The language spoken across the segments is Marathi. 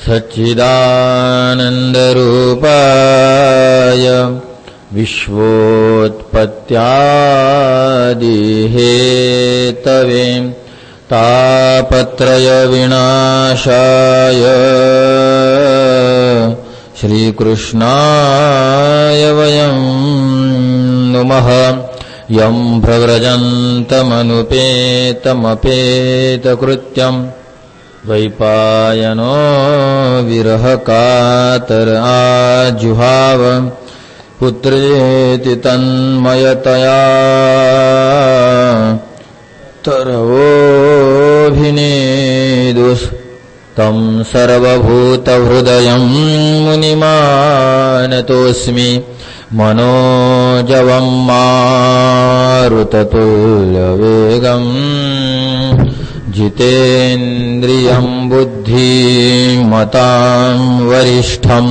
सच्चिदानन्दरूपाय विश्वोत्पत्त्यादिहेतवे तापत्रयविनाशाय श्रीकृष्णाय वयं नुमः। यं प्रव्रजन्तमनुपेतमपेतकृत्यं द्वैपायनो विरहकातर आजुहाव पुत्रेति तन्मयतया तरवोऽभिनेदुस्तं सर्वभूतहृदयं मुनिमानतोऽस्मि। मनोजवं मारुततुल्यवेगं जितेन्द्रियं बुद्धिमतां वरिष्ठं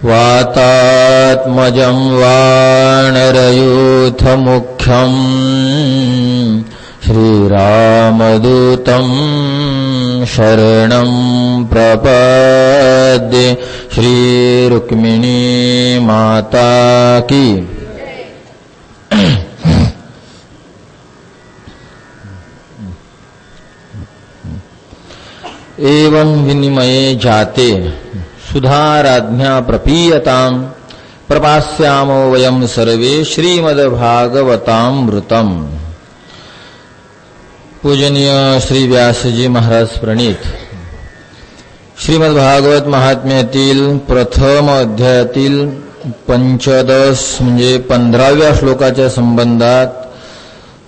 वातात्मजं वानरयूथमुख्यं श्रीरामदूतं शरणं प्रपद्ये। श्रीरुक्मिणी माता की। एवं विनिमये जाते सुधाराज्ञा प्रपीयतां प्रपास्यामो वयं सर्वे श्रीमद्भागवतामृतम्। पूजनीय श्री व्यासजी महाराज प्रणीत श्रीमद्भागवत महात्म्यातील प्रथम अध्यायातील 15 म्हणजे 15व्या श्लोकाच्या संबंधात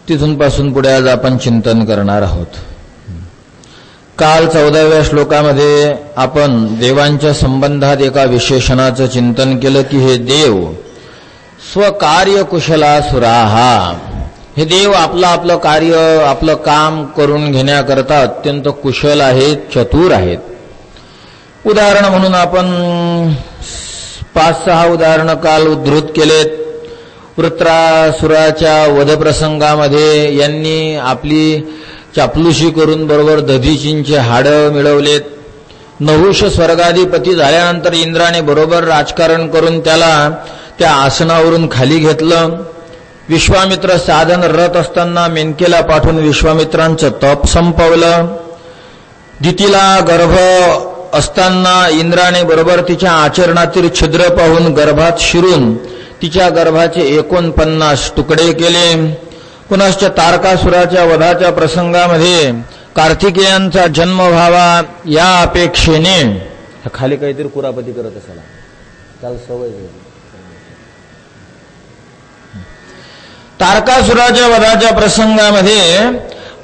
तिथून पासून पुढे आज आपण चिंतन करणार आहोत। काल 14व्या श्लोकामध्ये आपण देवांच्या संबंधात एका विशेषणाचं चिंतन केलं की हे देव स्वकार्य कुशलासुराहा, हे देव आपलं कार्य आपलं काम करून घेण्याकरता अत्यंत कुशल आहेत, चतुर आहेत। उदाहरण म्हणून आपण 5-6 उदाहरण काल उद्धृत केलेत। वृत्रासुराच्या वधप्रसंगामध्ये यांनी आपली चापलुशी करून बरोबर दधीचींचे हाडं मिळवलेत। नहुष स्वर्गाधिपती झाल्यानंतर इंद्राने बरोबर राजकारण करून त्याला त्या आसनावरून खाली घेतलं। विश्वामित्र साधन रत असताना मेनकेला पाठवून विश्वामित्रांचं तप संपवलं। दितीला गर्भ असताना इंद्राने बरोबर तिच्या आचरणातील छिद्र पाहून गर्भात शिरून तिच्या गर्भाचे 49 तुकडे केले। पुनश्च तारकासुराच्या वधाच्या प्रसंगामध्ये कार्तिकेयांचा जन्म व्हावा या अपेक्षेने खाली काहीतरी कुरापती करत असाला, त्याला सवय झाली। तारकासुराच्या वधाच्या प्रसंगामध्ये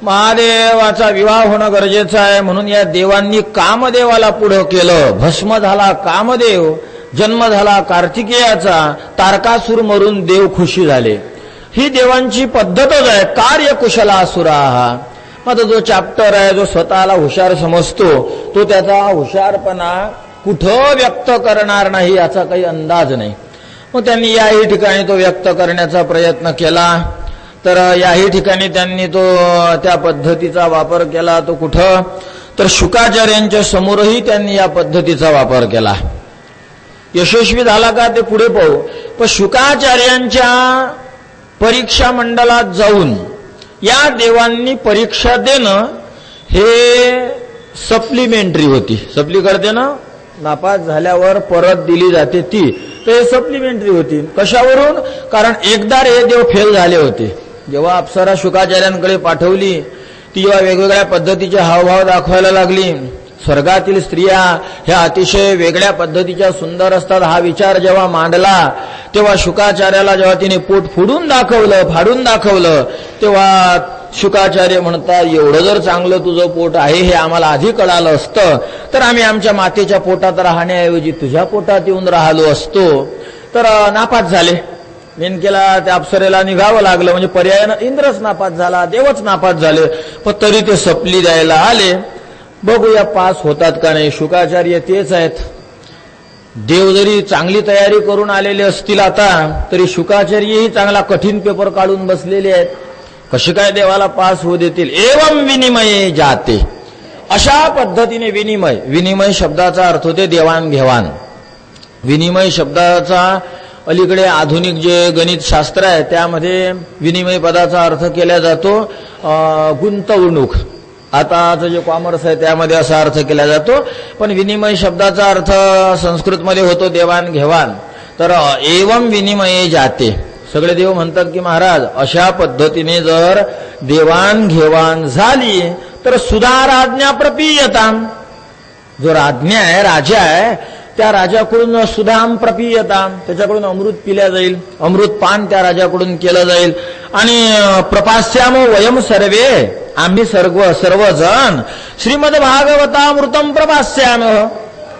महादेवाचा विवाह होणं गरजेचं आहे म्हणून या देवांनी कामदेवाला पुढं केलं। भस्म झाला कामदेव, जन्म झाला कार्तिकेयाचा, तारकासुर मरून देव खुशी झाले। ही देवांची पद्धतच आहे, कार्य कुशलासुराहा। मात्र जो चॅप्टर आहे, जो स्वतःला हुशार समजतो, तो त्याचा हुशारपणा कुठं व्यक्त करणार नाही याचा काही अंदाज नाही। मग त्यांनी याही ठिकाणी तो व्यक्त करण्याचा प्रयत्न केला। तर याही ठिकाणी त्यांनी तो त्या पद्धतीचा वापर केला। तो कुठं तर शुकाचार्यांच्या समोरही त्यांनी या पद्धतीचा वापर केला। यशस्वी झाला का ते पुढे पाहू। पण शुकाचार्यांच्या परीक्षा मंडलात जाऊन या देवांनी परीक्षा देणं हे सप्लिमेंटरी होती। सप्ली करते ना, नापास झाल्यावर परत दिली जाते ती, ते सप्लिमेंटरी होती। कशावरून? कारण एकदा हे देव फेल झाले होते। जेव्हा अप्सरा शुकाचार्यांकडे पाठवली ती जेव्हा वेगवेगळ्या पद्धतीचे हावभाव दाखवायला लागली, स्वर्गातील स्त्रिया ह्या अतिशय वेगळ्या पद्धतीच्या सुंदर असतात हा विचार जेव्हा मांडला, तेव्हा शुकाचार्याला जेव्हा तिने पोट फाडून दाखवलं तेव्हा शुकाचार्य म्हणतात, एवढं जर चांगलं तुझं पोट आहे हे आम्हाला आधी कळालं असतं तर आम्ही आमच्या मातेच्या पोटात राहण्याऐवजी तुझ्या पोटात येऊन राहिलो असतो। तर नापास झाले। मेनकेला त्या अप्सरेला निघावं लागलं, म्हणजे पर्यायानं इंद्रच नापास झाला, देवच नापास झाले, पण तरी ते सपली द्यायला आले। बघूया पास होतात का नाही। शुकाचार्य तेच आहेत। देव जरी चांगली तयारी करून आलेले असतील आता तरी शुकाचार्यही चांगला कठीण पेपर काढून बसलेले आहेत। कशी काय देवाला पास होऊ देतील। एवं विनिमये जाते, अशा पद्धतीने विनिमय शब्दाचा अर्थ होते देवाणघेवाण. विनिमय शब्दाचा अलीकडे आधुनिक जे गणित शास्त्र आहे त्यामध्ये विनिमय पदाचा अर्थ केला जातो गुंतवणूक. आताचं जे कॉमर्स आहे त्यामध्ये असा अर्थ केला जातो. पण विनिमय शब्दाचा अर्थ संस्कृतमध्ये होतो देवाणघेवाण. तर एवं विनिमये जाते. सगळे देव म्हणतात की महाराज अशा पद्धतीने जर देवाणघेवाण झाली तर सुधाराज्ञा प्रपीयताम. जो राज्ञा आहे राजा आहे त्या राजाकडून सुधाम प्रपीयताम, त्याच्याकडून अमृत पिल्या जाईल, अमृत पान त्या राजाकडून केलं जाईल. आणि प्रपास्यामो वयम सर्वे, आम्ही सर्वजण श्रीमद भागवतामृतम प्रपास्याम,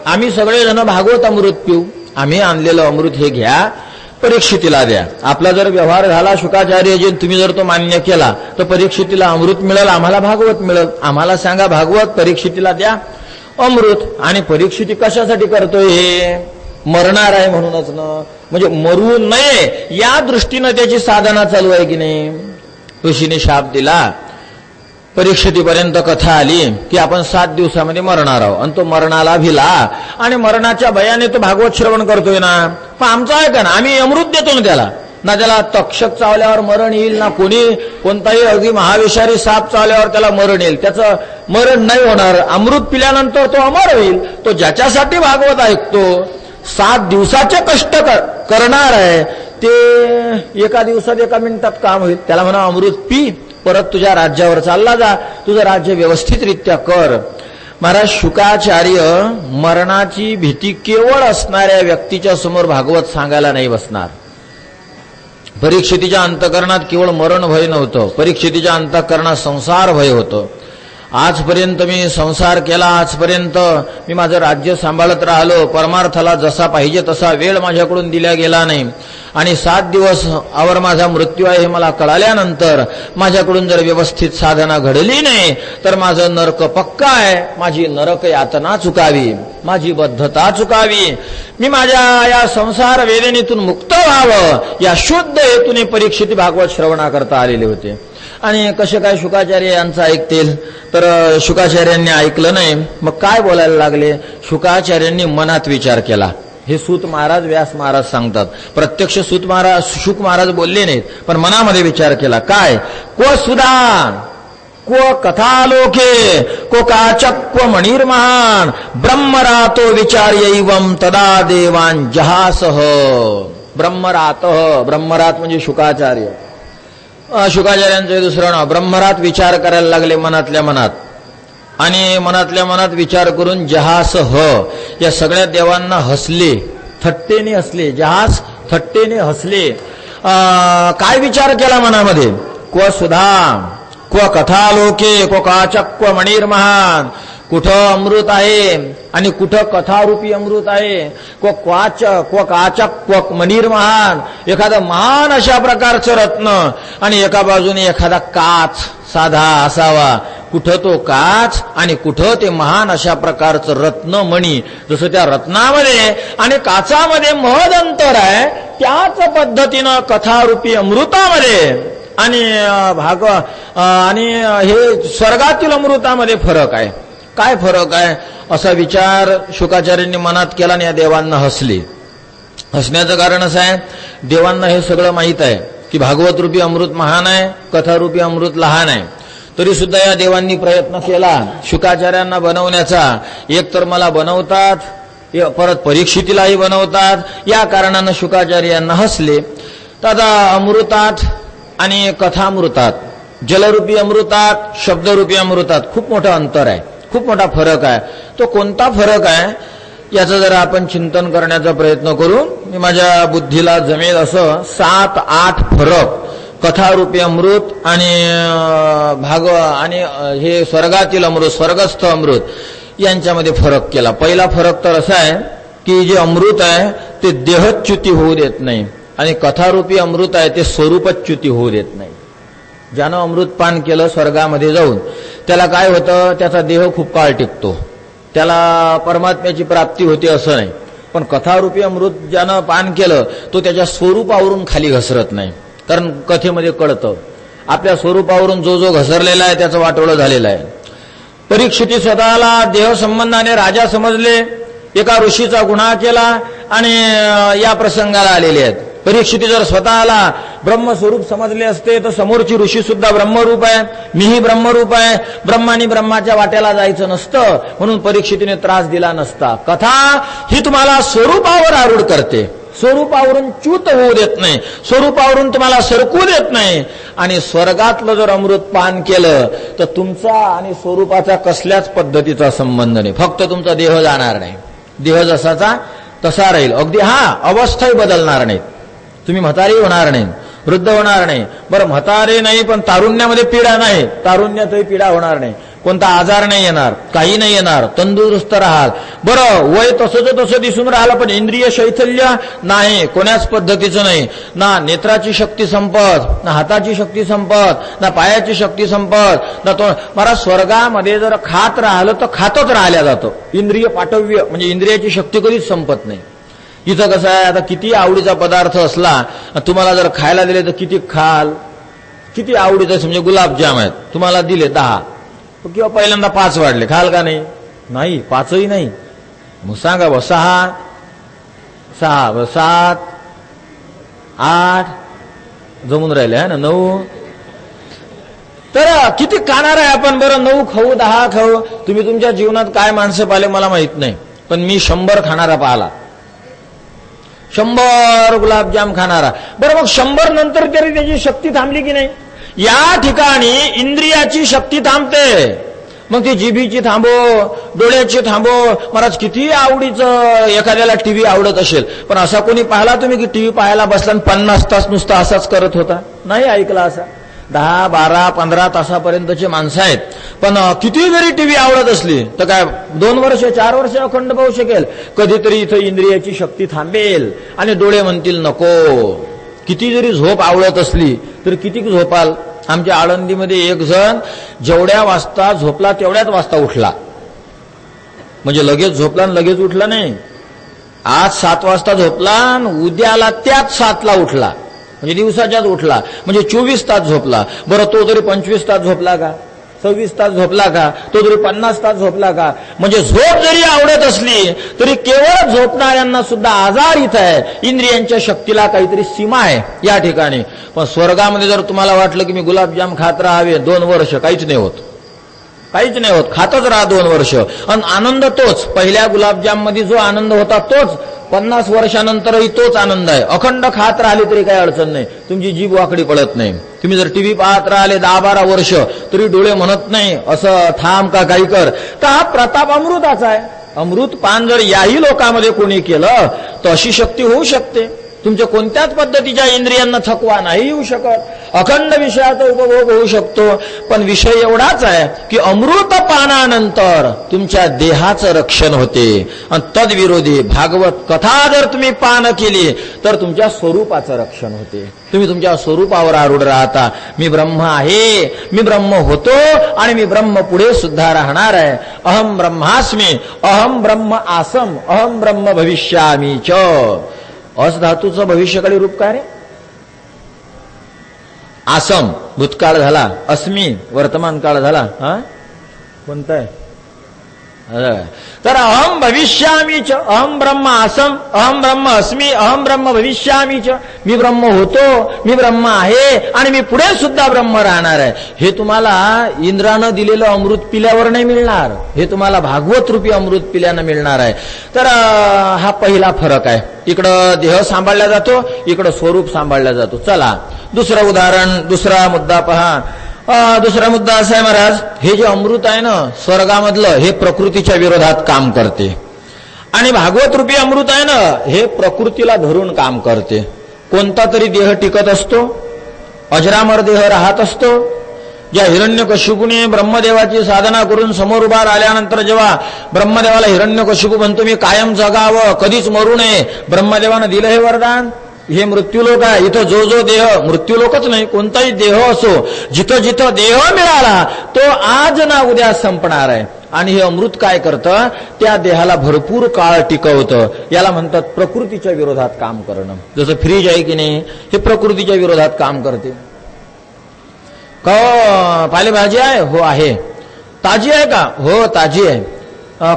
आम्ही सगळेजण भागवत अमृत पिऊ. आम्ही आणलेलं अमृत हे घ्या, परीक्षितीला द्या. आपला जर व्यवहार झाला शुकाचार्यजी तुम्ही जर तो मान्य केला तर परीक्षितीला अमृत मिळेल, आम्हाला भागवत मिळेल. आम्हाला सांगा भागवत, परीक्षितीला द्या अमृत. आणि परीक्षिती कशासाठी करतोय? हे मरणार आहे म्हणूनच ना, म्हणजे मरू नये या दृष्टीनं त्याची साधना चालू आहे की नाही. ऋषीने शाप दिला, परीक्षितीपर्यंत कथा आली की आपण 7 दिवसामध्ये मरणार आहोत. आणि तो मरणाला भिला आणि मरणाच्या भयाने तो भागवत श्रवण करतोय ना. पण आमचं आहे का ना, आम्ही अमृत देतो ना त्याला. ना त्याला तक्षक चावल्यावर मरण येईल, ना कोणताही अगदी महाविषारी साप चावल्यावर त्याला मरण येईल. त्याचं मरण नाही होणार. अमृत पिल्यानंतर तो अमर होईल. तो ज्याच्यासाठी भागवत ऐकतो 7 दिवसाचे कष्ट करणार आहे ते एका दिवसात 1 मिनिटात काम होईल. त्याला म्हणा अमृत पी, परत तुझ्या राज्यावर चालला जा, तुझं राज्य व्यवस्थितरित्या कर. महाराज शुकाचार्य मरणाची भीती केवळ असणाऱ्या व्यक्तीच्या समोर भागवत सांगायला नाही बसणार. परीक्षितीच्या अंतःकरणात केवळ मरण भय नव्हतं, परीक्षितीच्या अंतःकरणात संसार भय होतं. आजपर्यंत मी संसार केला, आजपर्यंत मी माझं राज्य सांभाळत राहिलो, परमार्थाला जसा पाहिजे तसा वेळ माझ्याकडून दिला गेला नाही. आणि 7 दिवस आवर माझा मृत्यू आहे हे मला कळाल्यानंतर माझ्याकडून जर व्यवस्थित साधना घडली नाही तर माझं नरक पक्का आहे. माझी नरक यातना चुकावी, माझी बद्धता चुकावी, मी माझ्या या संसार वेदनेतून मुक्त व्हावं या शुद्ध हेतूने परीक्षित भागवत श्रवणाकरता आलेले होते. आणि कसे काय शुकाचार्य यांचं ऐकतील? तर शुकाचार्यांनी ऐकलं नाही. मग काय बोलायला लागले? शुकाचार्यांनी मनात विचार केला. हे सूत महाराज, व्यास महाराज सांगतात. प्रत्यक्ष शुक महाराज बोलले नाहीत, पण मनामध्ये विचार केला. काय? को सुदान, को कथालोके, को काचक, को मणिर्महान, ब्रह्मरातो विचार्यैवं तदा देवान जहासह. ब्रह्मरात म्हणजे शुकाचार्य. शुकाचार्यांचं दुसरं नाव. ब्रह्मरात विचार करायला लागले मनातल्या मनात. आणि मनातल्या मनात विचार करून जहासह या सगळ्या देवांना हसले, थट्टेने हसले. जहास थट्टेने हसले. काय विचार केला मनामध्ये? क्व सुधा, क्व कथालोके, क्व काचक, क्व मणिर्महान. कुठं अमृत आहे आणि कुठं कथारूपी अमृत आहे. क्व काचक, क्व मणिर्महान. एखादं महान अशा प्रकारचं रत्न आणि एका बाजूने एखादा काच साधा असावा. कुठं तो काच आणि कुठं ते महान अशा प्रकारचं रत्न मणी. जसं त्या रत्नामध्ये आणि काचामध्ये महद अंतर आहे, त्याच पद्धतीनं कथारूपी अमृतामध्ये आणि आणि हे स्वर्गातील अमृतामध्ये फरक आहे. काय फरक आहे असा विचार शुकाचार्यांनी मनात केला आणि या देवांना हसले. हसण्याचं कारण असं आहे, देवांना हे सगळं माहीत आहे की भागवत रूपी अमृत महान आहे, कथारूपी अमृत लहान आहे. तरी सुद्धा या देवांनी प्रयत्न केला शुकाचार्यांना बनवण्याचा. एक तर मला बनवतात, परत परीक्षितीलाही बनवतात. या कारणानं शुकाचार्यांना हसले. तर आता अमृतात आणि कथामृतात, जलरूपी अमृतात, शब्दरूपी अमृतात खूप मोठं अंतर आहे, खूप मोठा फरक आहे. तो कोणता फरक आहे याचं जरा आपण चिंतन करण्याचा प्रयत्न करू. मी माझ्या बुद्धीला जमेल असं 7-8 फरक कथारूपी अमृत आणि आणि हे स्वर्गातील अमृत, स्वर्गस्थ अमृत यांच्यामध्ये फरक केला. पहिला फरक तर असा आहे की जे अमृत आहे ते देहच्युती होऊ देत नाही आणि कथारूपी अमृत आहे ते स्वरूपच्युती होऊ देत नाही. ज्यानं अमृतपान केलं स्वर्गामध्ये जाऊन त्याला काय होतं, त्याचा देह खूप काळ टिकतो, त्याला परमात्म्याची प्राप्ती होते असं नाही. पण कथारूपी अमृत ज्यानं पान केलं तो त्याच्या स्वरूपावरून खाली घसरत नाही. कारण कथेमध्ये कळतं आपल्या स्वरूपावरून जो जो घसरलेला आहे त्याचं वाटोळं झालेलं आहे. परीक्षिती स्वतःला देह संबंधाने राजा समजले, एका ऋषीचा गुन्हा केला आणि या प्रसंगाला आलेले आहेत. परीक्षिती जर स्वतःला ब्रह्मस्वरूप समजले असते तर समोरची ऋषी सुद्धा ब्रह्मरूप आहे, मीही ब्रह्मरूप आहे, ब्रह्मानी ब्रह्माच्या वाट्याला जायचं नसतं, म्हणून परीक्षितीने त्रास दिला नसता. कथा ही तुम्हाला स्वरूपावर आरूढ करते, स्वरूपावरून च्युत होऊ देत नाही, स्वरूपावरून तुम्हाला सरकू देत नाही. आणि स्वर्गातलं जर अमृत पान केलं तर तुमचा आणि स्वरूपाचा कसल्याच पद्धतीचा संबंध नाही, फक्त तुमचा देह जाणार नाही, देह जसाचा तसा राहील. अगदी अवस्थाही बदलणार नाहीत, तुम्ही म्हातारी होणार नाही, वृद्ध होणार नाही. बरं म्हातारे नाही पण तारुण्यामध्ये पीडा नाही, तारुण्यातही पीडा होणार नाही, कोणता आजार नाही येणार, काही नाही येणार, तंदुरुस्त राहाल. बरं वय तसं दिसून राहिलं पण इंद्रिय शैथल्य नाही, कोण्याच पद्धतीचं नाही. ना नेत्राची शक्ती संपत, ना हाताची शक्ती संपत, ना पायाची शक्ती संपत, ना तो मला स्वर्गामध्ये जर खात राहिलं तर खातच राहिल्या जातं. इंद्रिय पाठव्य म्हणजे इंद्रियाची शक्ती कधीच संपत नाही. इथं कसं आहे, आता किती आवडीचा पदार्थ असला तुम्हाला जर खायला दिले तर किती खाल, किती आवडीचं. म्हणजे गुलाबजाम आहेत तुम्हाला दिले 10 किंवा पहिल्यांदा 5 वाढले, खाल का नाही? नाही, 5ही नाही. मग सांगा बा 6 7 8 जमून राहिले आहे ना 9. तर किती खाणार आहे आपण? बरं 9 खाऊ 10 खाऊ. तुम्ही तुमच्या जीवनात काय माणसं पाहिले मला माहित नाही, पण मी 100 खाणारा पाहिला, 100 गुलाबजाम खाणारा. बरं मग 100 नंतर तरी त्याची शक्ती थांबली की नाही? या ठिकाणी इंद्रियाची शक्ती थांबते, मग ती जिभीची थांबो, डोळ्याची थांबो. महाराज किती आवडीचं एखाद्याला टीव्ही आवडत असेल, पण असा कोणी पाहिला तुम्ही की टीव्ही पाहायला बसला 50 तास नुसता असाच करत होता? नाही ऐकला असा. 10 12 15 तासापर्यंतचे माणसं आहेत, पण किती जरी टीव्ही आवडत असली तर काय 2 वर्ष 4 वर्ष अखंड पाहू शकेल? कधीतरी इथं इंद्रियाची शक्ती थांबेल आणि डोळे म्हणतील नको. किती जरी झोप आवडत असली तर किती झोपाल? आमच्या आळंदीमध्ये एक जण जेवढ्या वाजता झोपला तेवढ्याच वाजता उठला, म्हणजे लगेच झोपला आणि लगेच उठला नाही. आज 7 वाजता झोपला आणि उद्याला त्याच 7 ला उठला, म्हणजे दिवसाच्याच उठला, म्हणजे 24 तास झोपला. बरं तो तरी 25 तास झोपला का? 26 तास झोपला का? तो तरी 50 तास झोपला का? म्हणजे झोप जरी आवडत असली तरी केवळ झोपणाऱ्यांना सुद्धा आजार इथं आहे. इंद्रियांच्या शक्तीला काहीतरी सीमा आहे या ठिकाणी. पण स्वर्गामध्ये जर तुम्हाला वाटलं की मी गुलाबजाम खात राहावे 2 वर्ष, काहीच नाही होत, काहीच नाही होत, खातच राहा 2 वर्ष. आणि आनंद तोच, पहिल्या गुलाबजाम मध्ये जो आनंद होता तोच 50 वर्षानंतरही तोच आनंद आहे. अखंड खात राहिले तरी काही अडचण नाही, तुमची जीभ वाकडी पडत नाही. तुम्ही जर टीव्ही पाहत राहिले 10-12 वर्ष तरी डोळे म्हणत नाही असं थांब का काही कर. तर हा प्रताप अमृताचा आहे. अमृत पान जर याही लोकांमध्ये कोणी केलं तर अशी शक्ती होऊ शकते. तुमच्या कोणत्याच पद्धतीच्या इंद्रियांना थकवा नाही येऊ शकत, अखंड विषयाचा उपभोग होऊ शकतो. पण विषय एवढाच आहे की अमृत पानानंतर तुमच्या देहाचं रक्षण होते. आणि तद्विरोधी भागवत कथा जर तुम्ही पान केली तर तुमच्या स्वरूपाचं रक्षण होते. तुम्ही तुमच्या स्वरूपावर आरूढ राहता. मी ब्रह्म आहे, मी ब्रह्म होतो आणि मी ब्रह्म पुढे सुद्धा राहणार आहे. अहम ब्रह्मास्मी, अहम ब्रह्म आसम, अहम ब्रह्म भविष्यामी च. अस धातूचं भविष्यकाळी रूप काय रे? आसम भूतकाळ झाला, अस्मी वर्तमान काळ झाला. कोणता आहे? तर अहम भविष्यामी च, अहम ब्रह्म आसम, अहम ब्रह्म अस्मी, अहम ब्रह्म भविष्यामी च. मी ब्रह्म होतो, मी ब्रह्म आहे आणि मी पुढे सुद्धा ब्रह्म राहणार आहे. हे तुम्हाला इंद्रानं दिलेलं अमृत पिल्यावर नाही मिळणार, हे तुम्हाला भागवत रूपी अमृत पिल्यानं मिळणार आहे. तर हा पहिला फरक आहे. इकडं देह सांभाळला जातो, इकडं स्वरूप सांभाळला जातो. चला दुसरं उदाहरण, दुसरा मुद्दा पहा. दुसरा मुद्दा असा आहे महाराज, हे जे अमृत आहे ना स्वर्गामधलं, हे प्रकृतीच्या विरोधात काम करते. आणि भागवत रूपी अमृत आहे ना हे प्रकृतीला धरून काम करते. कोणता तरी देह टिकत असतो, अजरामर देह राहत असतो. ज्या हिरण्यकशिपूने ब्रह्मदेवाची साधना करून समोर उभा आल्यानंतर जेव्हा ब्रह्मदेवाला हिरण्यकशिपू म्हणतो मी कायम जगावं, कधीच मरू नये, ब्रह्मदेवानं दिलं हे वरदान. हे मृत्यूलोक आहे, इथं जो जो देह, मृत्यूलोकच नाही कोणताही देह असो, जिथं जिथं देह मिळाला तो आज ना उद्या संपणार आहे. आणि हे अमृत काय करतं, त्या देहाला भरपूर काळ टिकवतं. याला म्हणतात प्रकृतीच्या विरोधात काम करणं. जसं फ्रीज आहे की नाही, हे प्रकृतीच्या विरोधात काम करते. का पालेभाजी आहे? हो आहे. ताजी आहे का? हो ताजी आहे.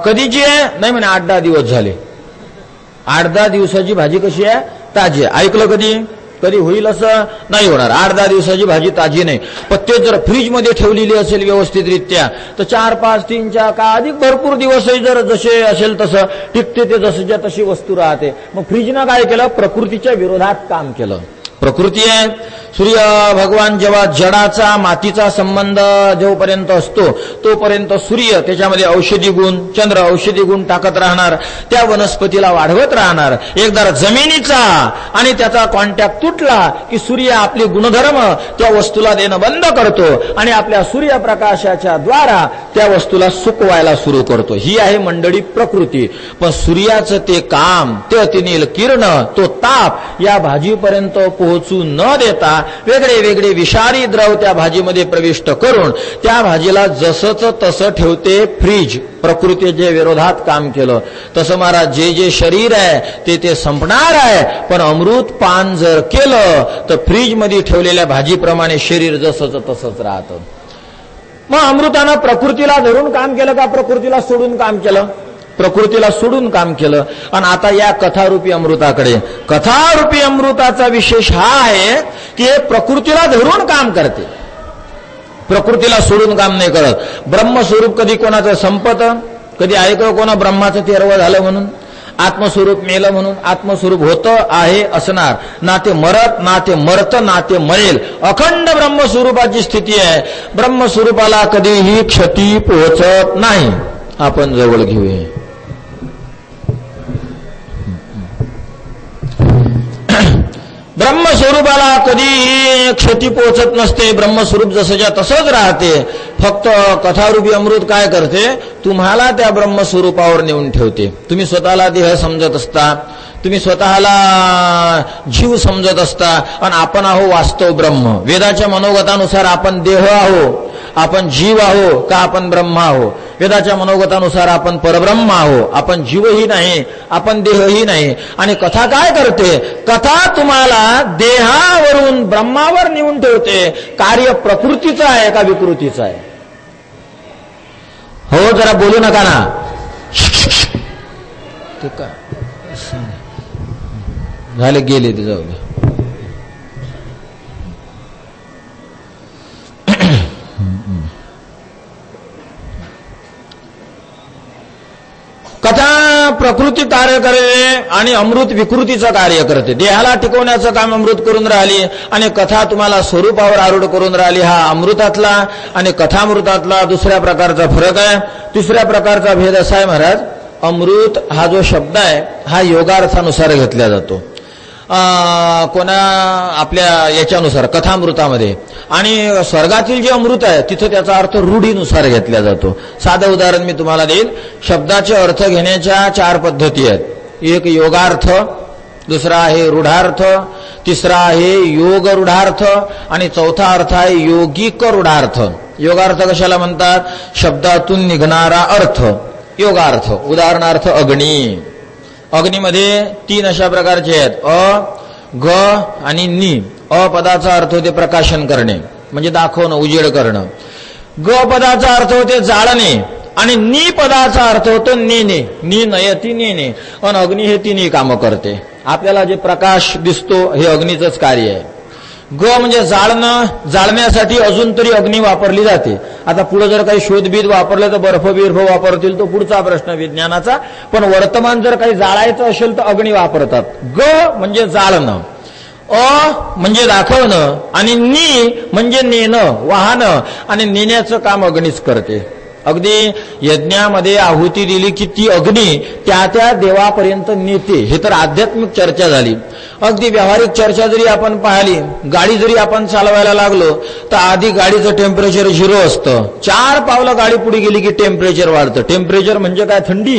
कधीची आहे? नाही म्हणे 8-10 दिवस झाले. 8-10 दिवसाची भाजी कशी आहे? ताजी आहे. ऐकलं कधी? कधी होईल असं नाही होणार. 8-10 दिवसाची भाजी ताजी नाही. पण ते जर फ्रीजमध्ये ठेवलेली असेल व्यवस्थितरित्या तर 4-5-3 का अधिक भरपूर दिवसही जर जसे असेल तसं टिकते, ते जसंच्या तशी वस्तू राहते. मग फ्रीजनं काय केलं? प्रकृतीच्या विरोधात काम केलं. प्रकृती आहे. सूर्य भगवान जेव्हा जडाचा मातीचा संबंध जोपर्यंत असतो तोपर्यंत सूर्य त्याच्यामध्ये औषधी गुण, चंद्र औषधी गुण टाकत राहणार, त्या वनस्पतीला वाढवत राहणार. एकदा जमिनीचा आणि त्याचा कॉन्टॅक्ट तुटला की सूर्य आपले गुणधर्म त्या वस्तूला देणं बंद करतो आणि आपल्या सूर्यप्रकाशाच्या द्वारा त्या वस्तूला सुकवायला सुरू करतो. ही आहे मंडळी प्रकृती. पण सूर्याचं ते काम, ते अतिनील किरण, तो ताप या भाजीपर्यंत पोहोचू न देता वेगळे वेगळे विषारी द्रव त्या भाजीमध्ये प्रविष्ट करून त्या भाजीला जसंच तसं ठेवते फ्रीज. प्रकृतीच्या विरोधात काम केलं. तसं महाराज जे जे शरीर आहे ते संपणार आहे, पण अमृत पान जर केलं तर फ्रीजमध्ये ठेवलेल्या भाजीप्रमाणे शरीर जसंच तसंच राहतं. मग अमृतानं प्रकृतीला धरून काम केलं का प्रकृतीला सोडून काम केलं? प्रकृतीला सोडून काम केलं. आणि आता या कथारूपी अमृताकडे, कथारूपी अमृताचा विशेष हा आहे की हे प्रकृतीला धरून काम करते, प्रकृतीला सोडून काम नाही करत. ब्रह्मस्वरूप कधी कोणाचं संपत? कधी ऐकलं कोणा ब्रह्माचं 13वं झालं म्हणून? आत्मस्वरूप मेलं म्हणून? आत्मस्वरूप होतं, आहे, असणार. ना ते मरत, ना ते मरत, ना ते मरेल. अखंड ब्रह्मस्वरूपाची स्थिती आहे. ब्रह्मस्वरूपाला कधीही क्षती पोहोचत नाही. आपण जवळ घेऊया. ब्रह्मस्वरूपाला कधी क्षती पोहोचत नसते. ब्रह्मस्वरूप जसंच्या तसंच राहते. फक्त कथारूपी अमृत काय करते? तुम्हाला त्या ब्रह्मस्वरूपावर नेऊन ठेवते. तुम्ही स्वतःला देह समजत असता, तुम्ही स्वतःला जीव समजत असता, आणि आपण आहो वास्तव ब्रह्म. वेदाच्या मनोगतानुसार आपण देह आहो, आपण जीव आहो का आपण ब्रह्म आहो? वेदाच्या मनोगतानुसार आपण परब्रह्म आहो, आपण जीवही नाही, आपण देहही नाही. आणि कथा काय करते? कथा तुम्हाला देहावरून ब्रह्मावर नेऊन ठेवते. कार्य प्रकृतीचं आहे का विकृतीचं आहे? हो, जरा बोलू नका ना. ते का झाले, गेले ते, जाऊ दे. कथा प्रकृती कार्य करते आणि अमृत विकृतीचं कार्य करते. देहाला टिकवण्याचं काम अमृत करून राहिली आणि कथा तुम्हाला स्वरूपावर आरूढ करून राहिली. हा अमृतातला आणि कथामृतातला दुसऱ्या प्रकारचा फरक आहे. तिसऱ्या प्रकारचा भेद असा आहे महाराज, अमृत हा जो शब्द आहे हा योगार्थानुसार घेतला जातो. कोणा आपल्या याच्यानुसार कथामृतामध्ये, आणि स्वर्गातील जे अमृत आहे तिथं त्याचा अर्थ रूढीनुसार घेतला जातो. साधं उदाहरण मी तुम्हाला देईल. शब्दाचे अर्थ घेण्याच्या 4 पद्धती आहेत. एक योगार्थ, दुसरा आहे रूढार्थ, तिसरा आहे योग रूढार्थ, आणि चौथा अर्थ आहे योगिक रूढार्थ. योगार्थ कशाला म्हणतात? शब्दातून निघणारा अर्थ योगार्थ. उदाहरणार्थ अग्नी. अग्नीमध्ये 3 अशा प्रकारचे आहेत, अ, ग आणि नी. अ पदाचा अर्थ होते प्रकाशन करणे, म्हणजे दाखवणं, उजेड करणं. ग पदाचा अर्थ होते जाळणे, आणि नी पदाचा अर्थ होतो नेणे. नी नयती नेणे. पण अग्नी हे 3ही कामं करते. आपल्याला जे प्रकाश दिसतो हे अग्नीचंच कार्य आहे. ग म्हणजे जाळणं, जाळण्यासाठी अजून तरी अग्नी वापरली जाते. आता पुढे जर काही शोधबीद वापरलं तर बर्फ बिर्फ वापरतील, तो पुढचा प्रश्न विज्ञानाचा. पण वर्तमान जर काही जाळायचं असेल तर अग्नी वापरतात. ग म्हणजे जाळणं, अ म्हणजे दाखवणं, आणि नी म्हणजे नेणं, वाहनं, आणि नेण्याचं काम अग्नीच करते. अगदी यज्ञामध्ये आहुती दिली की ती अग्नी त्या त्या देवापर्यंत नेते. हे तर आध्यात्मिक चर्चा झाली. अगदी व्यावहारिक चर्चा जरी आपण पाहिली, गाडी जरी आपण चालवायला लागलो तर आधी गाडीचं टेम्परेचर 0 असतं. 4 पावलं गाडी पुढे गेली की टेम्परेचर वाढतं. टेम्परेचर म्हणजे काय? थंडी.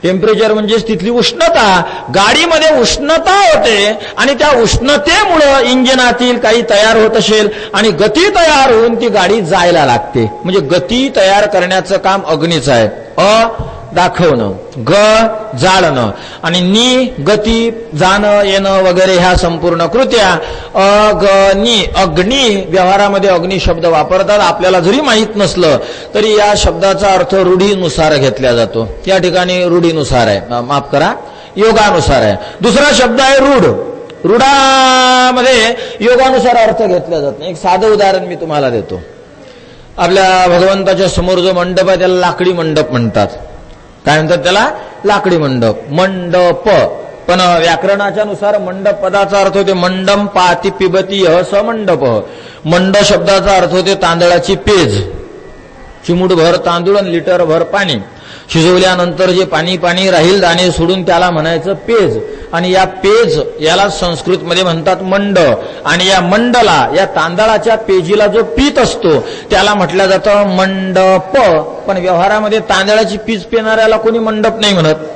टेम्परेचर म्हणजेच तिथली उष्णता. गाडीमध्ये उष्णता होते आणि त्या उष्णतेमुळं इंजिनातील काही तयार होत असेल आणि गती तयार होऊन ती गाडी जायला लागते. म्हणजे गती तयार करण्याचं काम अग्नीचं आहे. अ दाखवणं, ग जाळणं, आणि नी गती, जाणं येणं वगैरे ह्या संपूर्ण कृत्या. अग्नी, अग्नी व्यवहारामध्ये अग्नी शब्द वापरतात. आपल्याला जरी माहीत नसलं तरी या शब्दाचा अर्थ रूढीनुसार घेतला जातो. या ठिकाणी रूढीनुसार आहे, माफ करा, योगानुसार आहे. दुसरा शब्द आहे रूढ. रूढामध्ये योगानुसार अर्थ घेतला जात नाही. एक साधं उदाहरण मी तुम्हाला देतो. आपल्या भगवंताच्या समोर जो मंडप आहे त्याला लाकडी मंडप म्हणतात. काय म्हणतात त्याला? लाकडी मंडप, मंडप. पण व्याकरणाच्या नुसार मंडप पदाचा अर्थ होते मंडम पाती पिबती स मंडप. मंड शब्दाचा अर्थ होते तांदळाची पेज. चिमूटभर तांदूळ आणि लिटरभर पाणी शिजवल्यानंतर जे पाणी पाणी राहील दाणे सोडून त्याला म्हणायचं पेज. आणि या पेज याला संस्कृतमध्ये म्हणतात मंड. आणि या मंडला, या तांदळाच्या पेजीला जो पीत असतो त्याला म्हटलं जातं मंडप. पण व्यवहारामध्ये तांदळाची पीज पिणाऱ्याला कोणी मंडप नाही म्हणत.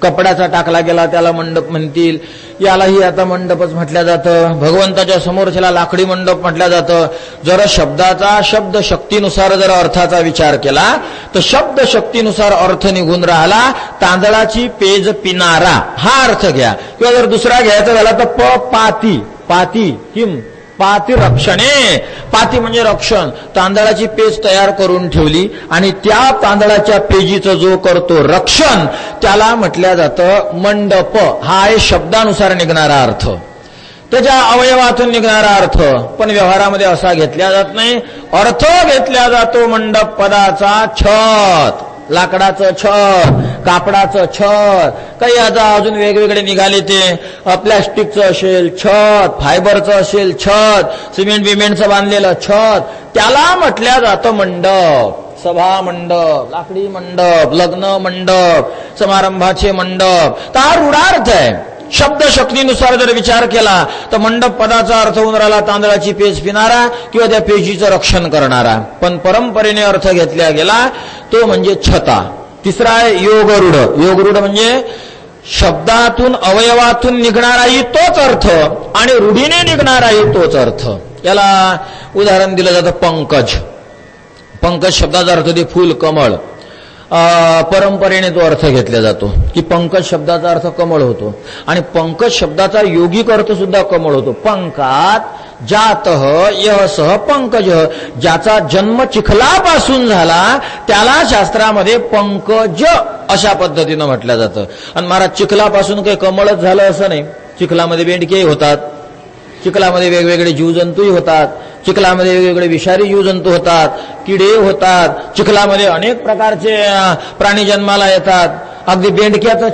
कपड्याचा टाकला गेला त्याला मंडप म्हणतील. यालाही आता मंडपच म्हटलं जातं. भगवंताच्या समोरच्याला लाकडी मंडप म्हटलं जातं. जर शब्दाचा शब्द शक्तीनुसार जर अर्थाचा विचार केला तर शब्द शक्तीनुसार अर्थ निघून राहिला तांदळाची पेज पिणारा हा अर्थ घ्या. किंवा जर दुसरा घ्यायचा झाला तर पाती, पाती किम पाती रक्षणे. पाती म्हणजे रक्षण. तांदळाची पेज तयार करून ठेवली आणि त्या तांदळाच्या पेजीचं जो करतो रक्षण त्याला म्हटलं जातं मंडप. हा आहे शब्दानुसार निघणारा अर्थ, त्याच्या अवयवातून निघणारा अर्थ. पण व्यवहारामध्ये असा घेतला जात नाही. अर्थ घेतला जातो मंडप पदाचा छत, लाकडाचं छत, कापडाचं छत, काही आता अजून वेगवेगळे निघाले ते. प्लॅस्टिकचं असेल छत, फायबरचं असेल छत, सिमेंट बिमेंटचं बांधलेलं छत, त्याला म्हटल्या जातं मंडप. सभा मंडप, लाकडी मंडप, लग्न मंडप, समारंभाचे मंडप. तर हा रूढार्थ आहे. शब्द शक्तीनुसार जर विचार केला तर मंडप पदाचा अर्थ होऊन राहिला तांदळाची पेज पिणारा किंवा त्या पेजीचं रक्षण करणारा. पण परंपरेने अर्थ घेतला गेला तो म्हणजे छता. तिसरा आहे योगरूढ. योगरूढ म्हणजे शब्दातून अवयवातून निघणाराही तोच अर्थ आणि रूढीने निघणाराही तोच अर्थ. याला उदाहरण दिलं जातं पंकज. पंकज शब्दाचा अर्थ ते फूल, कमळ. परंपरेने तो अर्थ घेतला जातो की पंकज शब्दाचा अर्थ कमळ होतो आणि पंकज शब्दाचा योगिक अर्थ सुद्धा कमळ होतो. पंकात जातः यः पंकज. ज्याचा जन्म चिखलापासून झाला त्याला शास्त्रामध्ये पंकज अशा पद्धतीनं म्हटलं जातं. आणि महाराज चिखलापासून काही कमळच झालं असं नाही. चिखलामध्ये बेंडकेही होतात, चिखलामध्ये वेगवेगळे जीवजंतूही होतात, चिखलामध्ये वेगवेगळे विषारी जीवजंतू होतात, किडे होतात, चिखलामध्ये अनेक प्रकारचे प्राणी जन्माला येतात. अगदी बेंडक्याचा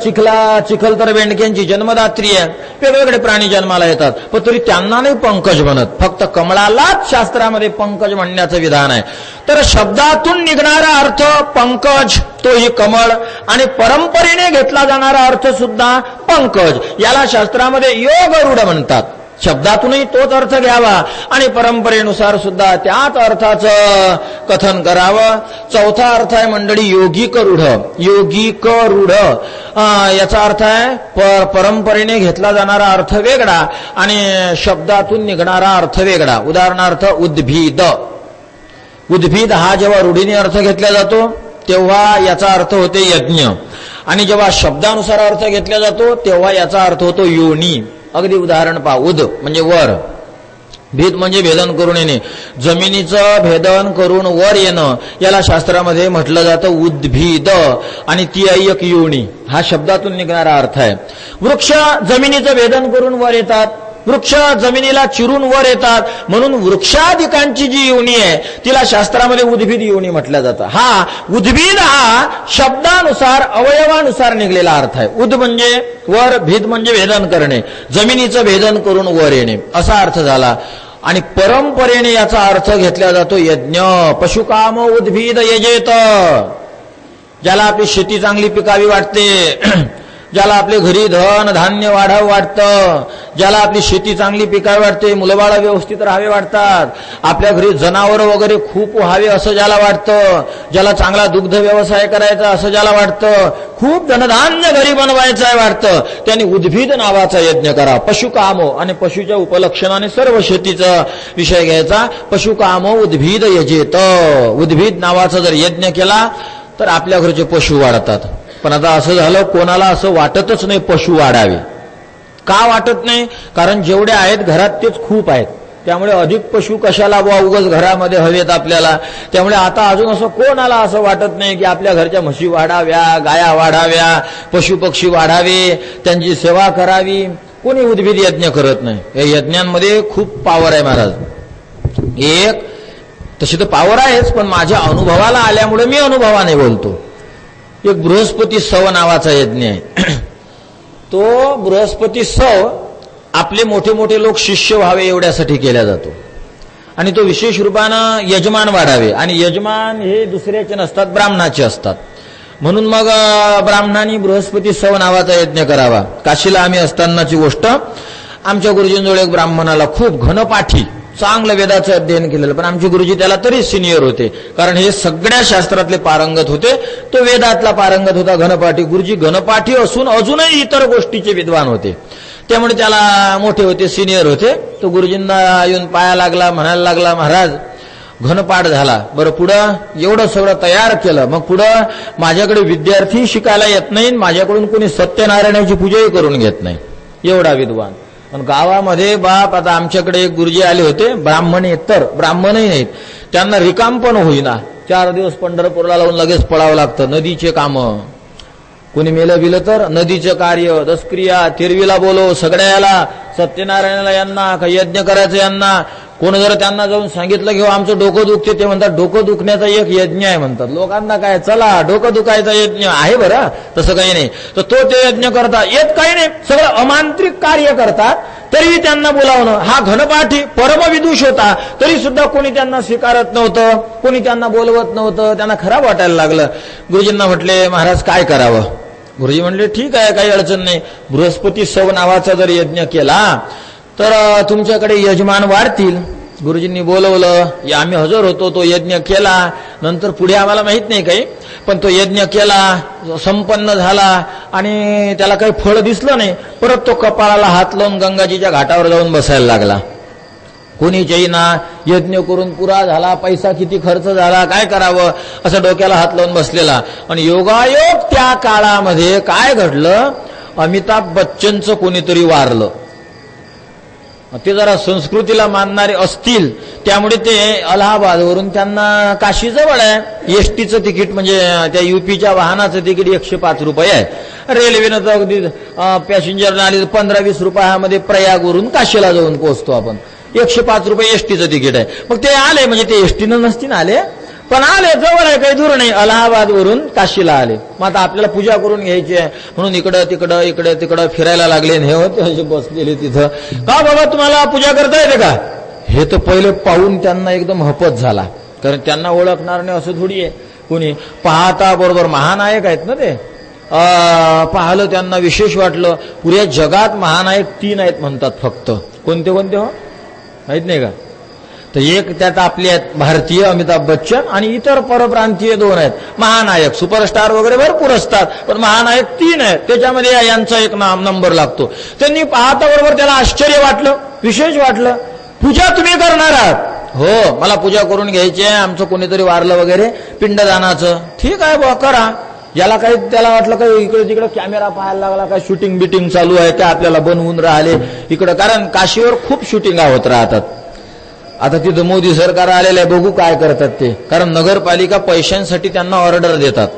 चिखल तर बेंडक्यांची जन्मदात्री आहे. वेगवेगळे प्राणी जन्माला येतात पण तरी त्यांना नाही पंकज म्हणत. फक्त कमळालाच शास्त्रामध्ये पंकज म्हणण्याचं विधान आहे. तर शब्दातून निघणारा अर्थ पंकज तोही कमळ आणि परंपरेने घेतला जाणारा अर्थ सुद्धा पंकज. याला शास्त्रामध्ये योगरूढ म्हणतात. शब्दातूनही तोच अर्थ घ्यावा आणि परंपरेनुसार सुद्धा त्याच अर्थाचं कथन करावं. चौथा अर्थ आहे मंडळी योगिक रूढ. योगिक रूढ याचा अर्थ आहे परंपरेने घेतला जाणारा अर्थ वेगळा आणि शब्दातून निघणारा अर्थ वेगळा. उदाहरणार्थ उद्भिद. उद्भिद हा जेव्हा रूढीने अर्थ घेतला जातो तेव्हा याचा अर्थ होते यज्ञ आणि जेव्हा शब्दानुसार अर्थ घेतला जातो तेव्हा याचा अर्थ होतो योनी. अगदी उदाहरण पहा. उद म्हणजे वर, भेद म्हणजे भेदन करून येणे. जमिनीचं भेदन करून वर येणं याला शास्त्रामध्ये म्हटलं जातं उद्भिद आणि ती आहे एक योनी. हा शब्दातून निघणारा अर्थ आहे. वृक्ष जमिनीचं भेदन करून वर येतात, वृक्ष जमिनीला चिरून वर येतात म्हणून वृक्षाधिकांची जी योनी आहे तिला शास्त्रामध्ये उद्भिद योनी म्हटलं जातं. हा उद्भिद हा शब्दानुसार अवयवानुसार निघलेला अर्थ आहे. उद म्हणजे वर, भिद म्हणजे भेदन करणे, जमिनीचं भेदन करून वर येणे असा अर्थ झाला. आणि परंपरेने याचा अर्थ घेतला जातो यज्ञ. पशुकाम उद्भिद यजेत. ज्याला आपली शेती चांगली पिकावी वाटते, ज्याला आपले घरी धन धान्य वाढावं वाटतं, ज्याला आपली शेती चांगली पिकावी वाटते, मुलबाळ व्यवस्थित राहावे वाटतात, आपल्या घरी जनावर वगैरे खूप व्हावे असं ज्याला वाटतं, ज्याला चांगला दुग्ध व्यवसाय करायचा असं ज्याला वाटतं, खूप धनधान्य घरी बनवायचं आहे वाटतं, त्यांनी उद्भिद नावाचा यज्ञ करा. पशुकामो आणि पशुच्या उपलक्षणाने सर्व शेतीचा विषय घ्यायचा. पशुकामो उद्भिद यजेत. उद्भिद नावाचा जर यज्ञ केला तर आपल्या घरचे पशु वाढतात. पण आता असं झालं, कोणाला असं वाटतच नाही पशु वाढावे. का वाटत नाही? कारण जेवढे आहेत घरात तेच खूप आहेत. त्यामुळे अधिक पशु कशाला बुवा, उगाच घरामध्ये हवेत आपल्याला. त्यामुळे आता अजून असं कोणाला असं वाटत नाही की आपल्या घरच्या म्हशी वाढाव्या, गाया वाढाव्या, पशुपक्षी वाढावे, त्यांची सेवा करावी. कोणी उद्भिद यज्ञ करत नाही. या यज्ञांमध्ये खूप पावर आहे महाराज. एक तशी तर पावर आहेच, पण माझ्या अनुभवाला आल्यामुळे मी अनुभवाने बोलतो. एक बृहस्पती सव नावाचा यज्ञ आहे. तो बृहस्पती सव आपले मोठे मोठे लोक शिष्य व्हावे एवढ्यासाठी केला जातो. आणि तो विशेष रूपानं यजमान वाढावे. आणि यजमान हे दुसऱ्याचे नसतात, ब्राह्मणाचे असतात. म्हणून मग ब्राह्मणांनी बृहस्पती सव नावाचा यज्ञ करावा. काशीला आम्ही असतानाची गोष्ट, आमच्या गुरुजींजवळ एक ब्राह्मणाला खूप घनपाठी चांगलं वेदाचं अध्ययन केलेलं, पण आमचे गुरुजी त्याला तरी सिनियर होते, कारण हे सगळ्या शास्त्रातले पारंगत होते. तो वेदातला पारंगत होता, घनपाठी. गुरुजी घनपाठी असून अजूनही इतर गोष्टीचे विद्वान होते. त्यामुळे त्याला मोठे होते, सिनियर होते. तो गुरुजींना येऊन पाया लागला, म्हणायला लागला, महाराज घनपाठ झाला, बरं पुढं एवढं सगळं तयार केलं, मग पुढं माझ्याकडे विद्यार्थी शिकायला येत नाही, माझ्याकडून कोणी सत्यनारायणाची पूजाही करून घेत नाही, एवढा विद्वान. पण गावामध्ये बाप, आता आमच्याकडे एक गुरुजी आले होते, ब्राह्मणेतर, ब्राह्मणही नाहीत, त्यांना रिकाम पण होईना. 4 दिवस पंढरपूरला लावून लगेच पळावं लागतं. नदीचे कामं, कोणी मेलं बिलं तर नदीचं कार्य, दसक्रिया, तिरवीला बोलो, सगळ्याला, सत्यनारायणाला यांना, काही यज्ञ करायचं यांना. कोण जर त्यांना जाऊन सांगितलं की आमचं डोकं दुखते, ते म्हणतात डोकं दुखण्याचा एक यज्ञ आहे म्हणतात. लोकांना काय, चला डोकं दुखायचा यज्ञ आहे बरं, तसं काही नाही. तर तो ते यज्ञ करतात, येत काही नाही, सगळं अमांत्रिक कार्य करतात. तरी त्यांना बोलावणं. हा घनपाठी परमविदुष होता, तरी सुद्धा कोणी त्यांना स्वीकारत नव्हतं, कोणी त्यांना बोलवत नव्हतं. त्यांना खराब वाटायला लागलं. गुरुजींना म्हटले, महाराज काय करावं? गुरुजी म्हणले, ठीक आहे, काही अडचण नाही. बृहस्पती सव नावाचा जर यज्ञ केला तर तुमच्याकडे यजमान वाढतील. गुरुजींनी बोलवलं, आम्ही हजर होतो. तो यज्ञ केला. नंतर पुढे आम्हाला माहित नाही काही, पण तो यज्ञ केला, संपन्न झाला आणि त्याला काही फळ दिसलं नाही. परत तो कपाळाला हात लावून गंगाजीच्या घाटावर जाऊन बसायला लागला. कोणी जैना, यज्ञ करून पुरा झाला, पैसा किती खर्च झाला, काय करावं असं डोक्याला हात लावून बसलेला. आणि योगायोग त्या काळामध्ये काय घडलं, अमिताभ बच्चनचं कोणीतरी वारलं. ते जरा संस्कृतीला मानणारे असतील, त्यामुळे ते अलाहाबादवरून, त्यांना काशी जवळ आहे, एसटीचं तिकीट म्हणजे त्या युपीच्या वाहनाचं तिकीट 105 रुपये आहे. रेल्वेनं तर अगदी पॅसेंजरनं आली 15-20 रुपयामध्ये प्रयागवरून काशीला जाऊन पोहोचतो आपण. 105 रुपये एसटीचं तिकीट आहे. मग ते आले, म्हणजे ते एसटीनं नसतील आले, पण आले, जवळ आहे, काही दूर नाही. अलाहाबादवरून काशीला आले. मग आता आपल्याला पूजा करून घ्यायची आहे म्हणून इकडं तिकडं इकडे तिकडं फिरायला लागले. हे होते बसलेले तिथं. का बाबा तुम्हाला पूजा करता येते का? हे तर पहिले पाहून त्यांना एकदम हपत झाला, कारण त्यांना ओळखणार नाही असं थोडी आहे कोणी. पाहता बरोबर महानायक आहेत ना ते. पाहिलं, त्यांना विशेष वाटलं. पुऱ्या जगात महानायक 3 आहेत म्हणतात फक्त. कोणते कोणते हो माहित नाही का? तर एक त्यात आपले आहेत भारतीय अमिताभ बच्चन, आणि इतर परप्रांतीय 2 आहेत महानायक. सुपरस्टार वगैरे भरपूर असतात, पण महानायक 3 आहेत. त्याच्यामध्ये यांचा एक नंबर लागतो. त्यांनी पाहता बरोबर त्याला आश्चर्य वाटलं, विशेष वाटलं. पूजा तुम्ही करणार आहात? हो, मला पूजा करून घ्यायची आहे, आमचं कोणीतरी वारलं वगैरे, पिंडदानाचं. ठीक आहे बुवा, करा. याला काही, त्याला वाटलं काही इकडे तिकडे कॅमेरा पाहायला लागला, काय शूटिंग बिटिंग चालू आहे काय, आपल्याला बनवून राहिले इकडं, कारण काशीवर खूप शूटिंग होत राहतात. आता तिथं मोदी सरकार आलेलं आहे, बघू काय करतात ते. कारण नगरपालिका पैशांसाठी त्यांना ऑर्डर देतात,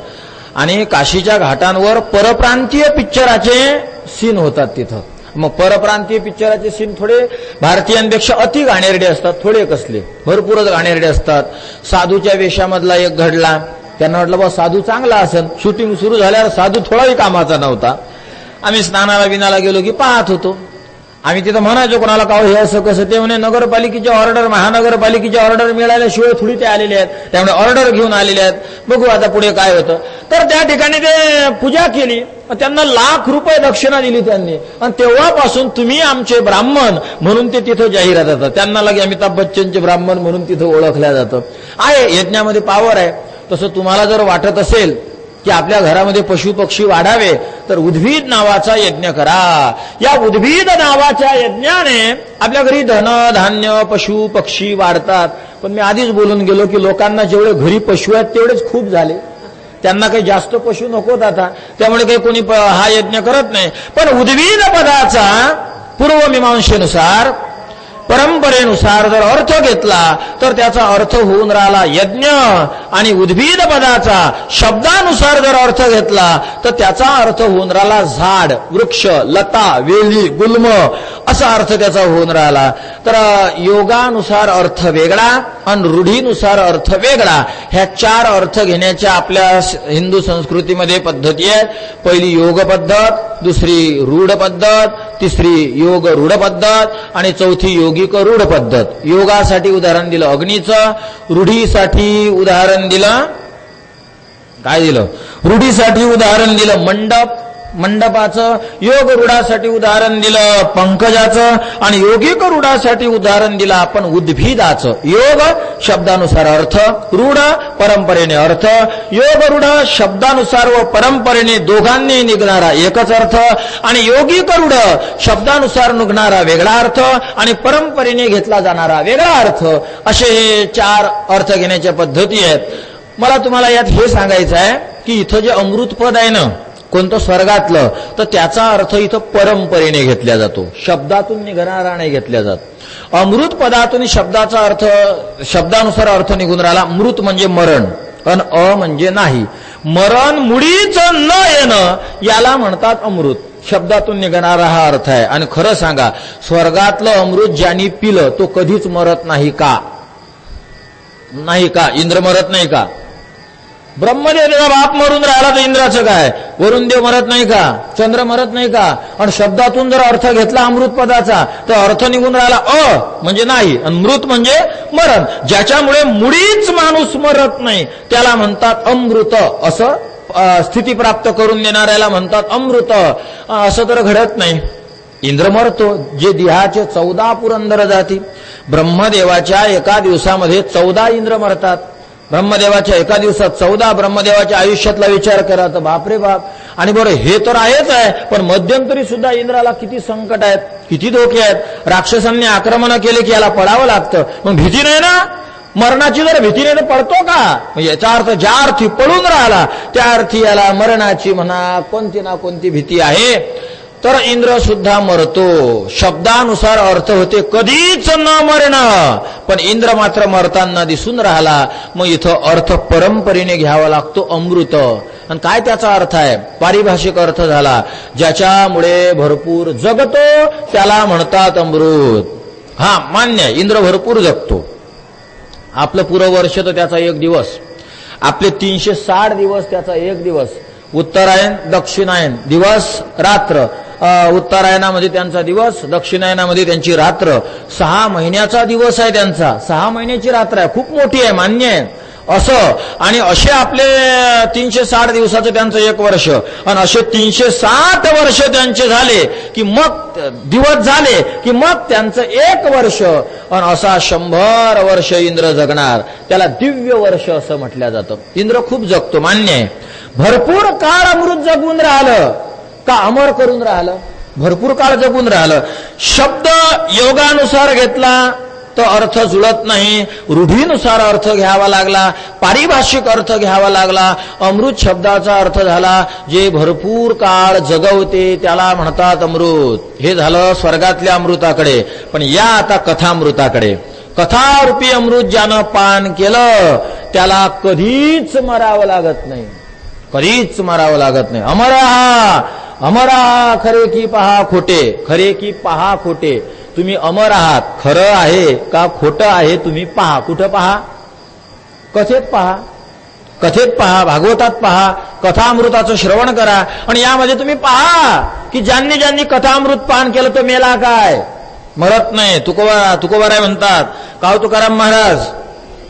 आणि काशीच्या घाटांवर परप्रांतीय पिक्चराचे सीन होतात तिथं. मग परप्रांतीय पिक्चराचे सीन थोडे भारतीयांपेक्षा अति घाणेरडे असतात, थोडे कसले भरपूरच घाणेरडे असतात. साधूच्या वेशामधला एक घडला, त्यांना वाटलं बा साधू चांगला असेल. शूटिंग सुरू झाल्यावर साधू थोडाही कामाचा नव्हता. आम्ही स्नानाला बिनाला गेलो की पाहत होतो. आम्ही तिथं म्हणायचो कोणाला, का हे असं कसं? ते म्हणे नगरपालिकेची ऑर्डर, महानगरपालिकेची ऑर्डर मिळाल्याशिवाय थोडी ते आलेले आहेत, त्यामुळे ऑर्डर घेऊन आलेले आहेत, बघू आता पुढे काय होतं. तर त्या ठिकाणी ते पूजा केली, त्यांना ₹1,00,000 दक्षिणा दिली त्यांनी. आणि तेव्हापासून तुम्ही आमचे ब्राह्मण म्हणून ते तिथं जाहिरात जातात. त्यांना लगे अमिताभ बच्चनचे ब्राह्मण म्हणून तिथं ओळखल्या जातं. आहे यज्ञामध्ये पावर आहे. तसं तुम्हाला जर वाटत असेल की आपल्या घरामध्ये पशु पक्षी वाढावे, तर उद्भिद नावाचा यज्ञ करा. या उद्भिद नावाच्या यज्ञाने आपल्या घरी धन धान्य पशु पक्षी वाढतात. पण मी आधीच बोलून गेलो की लोकांना जेवढे घरी पशु आहेत तेवढेच खूप झाले. त्यांना काही जास्त पशु नकोत आता, त्यामुळे काही कोणी हा यज्ञ करत नाही. पण उद्भिद पदाचा पूर्वमीमांसेनुसार परंपरेनुसार जर अर्थ घेतला तर त्याचा अर्थ होऊन राहिला यज्ञ, आणि उद्भिद पदाचा शब्दानुसार जर अर्थ घेतला तर त्याचा अर्थ होऊन राहिला झाड, वृक्ष, लता, वेली, गुल्म असा अर्थ त्याचा होऊन राहिला. तर योगानुसार अर्थ वेगळा आणि रूढीनुसार अर्थ वेगळा, ह्या 4 अर्थ घेण्याच्या आपल्या हिंदू संस्कृतीमध्ये पद्धती आहेत. पहिली योग पद्धत, दुसरी रूढ पद्धत, तिसरी योग रूढ पद्धत आणि चौथी योगिक रूढ पद्धत. योगासाठी उदाहरण दिलं अग्नीचं, रूढीसाठी उदाहरण दिलं काय दिलं, रूढीसाठी उदाहरण दिलं मंडपाचं, योग रूढासाठी उदाहरण दिलं पंकजाचं आणि योगिक रूढासाठी उदाहरण दिलं आपण उद्भिदाचं. योग शब्दानुसार अर्थ, रूढ परंपरेने अर्थ. योग रूढ शब्दानुसार व परंपरेने दोघांनी निघणारा एकच अर्थ, आणि योगिक रूढ शब्दानुसार निघणारा वेगळा अर्थ आणि परंपरेने घेतला जाणारा वेगळा अर्थ, असे हे 4 अर्थ घेण्याच्या पद्धती आहेत. मला तुम्हाला यात हे सांगायचं आहे की इथं जे अमृतपद आहे ना कोणतं स्वर्गातलं, तर त्याचा अर्थ इथं परंपरेने घेतला जातो, शब्दातून निघणारा नाही घेतला जात. अमृत पदातून शब्दाचा अर्थ शब्दानुसार अर्थ निघून राहिला. मृत म्हणजे मरण आणि अ म्हणजे नाही. मरण मुळीच न येणं याला म्हणतात अमृत. शब्दातून निघणारा हा अर्थ आहे. आणि खरं सांगा, स्वर्गातलं अमृत ज्यांनी पिलं तो कधीच मरत नाही का? नाही का? इंद्र मरत नाही का? ब्रह्मदेवाचा बाप मरून राहिला तर इंद्राचं काय? वरुण देव मरत नाही का? चंद्र मरत नाही का? आणि शब्दातून जर अर्थ घेतला अमृत पदाचा तर अर्थ निघून राहिला अ म्हणजे नाही आणि मृत म्हणजे मरण. ज्याच्यामुळे मुळीच माणूस मरत नाही त्याला म्हणतात अमृत. असं स्थिती प्राप्त करून देणाऱ्याला म्हणतात अमृत. असं तर घडत नाही. इंद्र मरतो, जे देहाचे 14 पुरंदर जाती. ब्रह्मदेवाच्या एका दिवसामध्ये 14 इंद्र मरतात. ब्रह्मदेवाच्या एका दिवसात 14. ब्रह्मदेवाच्या आयुष्यातला विचार करा तर बापरे बाप. आणि बरं हे तर आहेच आहे, पण मध्यंतरी सुद्धा इंद्राला किती संकट आहेत, किती धोके आहेत. राक्षसांनी आक्रमण केले की याला पडावं लागतं. मग भीती नाही ना, मरणाची जर भीती नाही तर पडतो का? म्हणजे याचा अर्थ ज्या अर्थी पडून राहिला त्या अर्थी याला मरणाची म्हणा कोणती ना कोणती भीती आहे. तर इंद्र सुद्धा मरतो. शब्दानुसार अर्थ होते कधीच न मरणं, पण इंद्र मात्र मरताना दिसून राहिला. मग इथं अर्थ परंपरेने घ्यावा लागतो अमृत. आणि काय त्याचा अर्थ आहे? पारिभाषिक अर्थ झाला ज्याच्यामुळे भरपूर जगतो त्याला म्हणतात अमृत. हा मान्य आहे, इंद्र भरपूर जगतो. आपलं पुरं वर्ष तर त्याचा 1 दिवस, आपले 360 दिवस त्याचा 1 दिवस. उत्तरायण दक्षिणायन दिवस रात्र. उत्तरायणामध्ये त्यांचा दिवस, दक्षिणायनामध्ये त्यांची रात्र. 6 महिन्याचा दिवस आहे त्यांचा, 6 महिन्याची रात्र आहे. खूप मोठी आहे, मान्य आहे असं. आणि असे आपले 360 दिवसाचं त्यांचं 1 वर्ष, आणि असे 360 वर्ष त्यांचे झाले की मग दिवस झाले की मग त्यांचं 1 वर्ष. आणि असा 100 वर्ष इंद्र जगणार. त्याला दिव्य वर्ष असं म्हटलं जातं. इंद्र खूप जगतो, मान्य आहे. भरपूर काळ अमृत जगून राहिलं का अमर करून राहिलं? भरपूर काळ जगून राहिलं. शब्द योगानुसार घेतला तर अर्थ जुळत नाही. रूढीनुसार अर्थ घ्यावा लागला, पारिभाषिक अर्थ घ्यावा लागला. अमृत शब्दाचा अर्थ झाला जे भरपूर काळ जगवते त्याला म्हणतात अमृत. हे झालं स्वर्गातल्या अमृताकडे. पण या आता कथामृताकडे. कथारूपी अमृत ज्यानं पान केलं त्याला कधीच मरावं लागत नाही, कधीच मरावं लागत नाही. अमरा खरे की पहा खोटे, खरे की पहा खोटे. तुम्ही अमर आहात, खरं आहे का खोटं आहे तुम्ही पहा. कुठं पहा? कथेत पहा, कथेत पहा, भागवतात पहा, कथामृताचं श्रवण करा. आणि यामध्ये तुम्ही पहा की ज्यांनी ज्यांनी कथामृत पान केलं तो मेला काय? मरत नाही. तुकोबाराय म्हणतात, का तुकाराम महाराज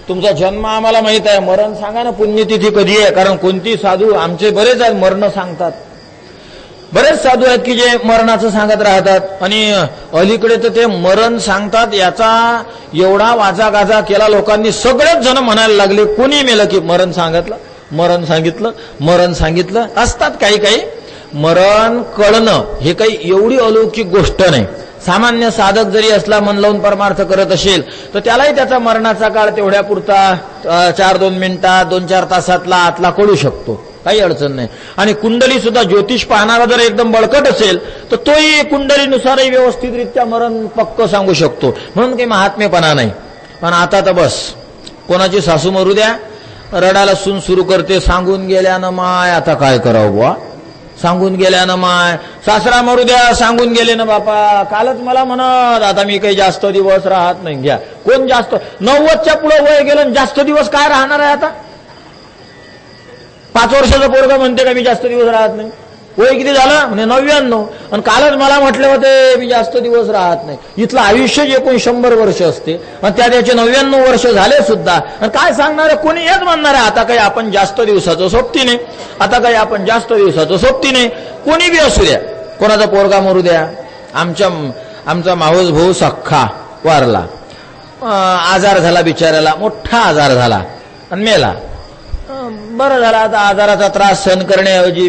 तुमचा जन्म आम्हाला माहित आहे, मरण सांगा ना, पुण्यतिथी कधी आहे? कारण कोणती साधू आमचे बरेच आहेत मरण सांगतात. बरेच साधू आहेत की जे मरणाचं सांगत राहतात. आणि अलीकडे तर ते मरण सांगतात याचा एवढा वाजा गाजा केला लोकांनी, सगळेच जण म्हणायला लागले कोणी मेलं की मरण सांगितलं, मरण सांगितलं, मरण सांगितलं. असतात काही काही. मरण कळणं हे काही एवढी अलौकिक गोष्ट नाही. सामान्य साधक जरी असला, मन लावून परमार्थ करत असेल, तर त्यालाही त्याचा मरणाचा काळ तेवढ्या पुरता 4-2 मिनिटात 2-4 तासातला आतला कळू शकतो, काही अडचण नाही. आणि कुंडली सुद्धा ज्योतिष पाहणारा जर एकदम बळकट असेल तर तोही कुंडलीनुसारही व्यवस्थितरित्या मरण पक्क सांगू शकतो. म्हणून काही महात्मेपणा नाही. पण आता तर बस, कोणाची सासू मरू द्या, रडायला सून सुरू करते, सांगून गेल्यानं माय आता काय करावं बुवा, सांगून गेल्यानं माय, सासरा मरू द्या, सांगून गेले ना बापा, कालच मला म्हणत आता मी काही जास्त दिवस राहत नाही. घ्या, कोण जास्त 90च्या पुढे वय गेलं, जास्त दिवस काय राहणार आहे आता? 5 वर्षाचं पोरगा म्हणते का मी जास्त दिवस राहत नाही. वय किती झालं म्हणजे 99, आणि कालच मला म्हटले होते मी जास्त दिवस राहत नाही. इथलं आयुष्य जे कोणी 100 वर्ष असते आणि त्याचे 99 वर्ष झाले सुद्धा, आणि काय सांगणार आहे, कोणी हेच म्हणणार आहे आता काही आपण जास्त दिवसाचं सोबती नाही, आता काही आपण जास्त दिवसाचं सोबती नाही. कोणी बी असू द्या, कोणाचा पोरगा मरू द्या. आमचा मावस भाऊ सख्खा वारला, आजार झाला बिचाऱ्याला, मोठा आजार झाला आणि मेला. बरं झालं, आता आजाराचा त्रास सहन करण्याऐवजी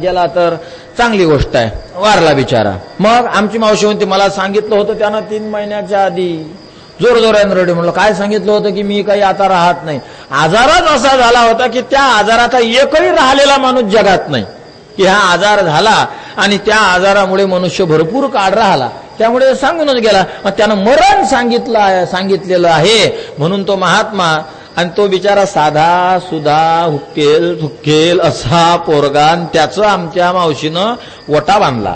गेला तर चांगली गोष्ट आहे. वारला बिचारा. मग आमची मावशी म्हणते मला सांगितलं होतं त्यानं 3 महिन्याच्या आधी, जोरजोराने रडे. म्हणलं काय सांगितलं होतं की मी काही आता राहत नाही. आजारच असा झाला होता की त्या आजाराचा एकही राहिलेला माणूस जगात नाही, की हा आजार झाला आणि त्या आजारामुळे मनुष्य भरपूर काळ राहिला, त्यामुळे सांगूनच गेला. मग त्यानं मरण सांगितलेलं आहे म्हणून तो महात्मा. आणि तो बिचारा साधा सुधा हुक्केल थुक्केल असा पोरगा, त्याचं आमच्या मावशीनं वटा बांधला,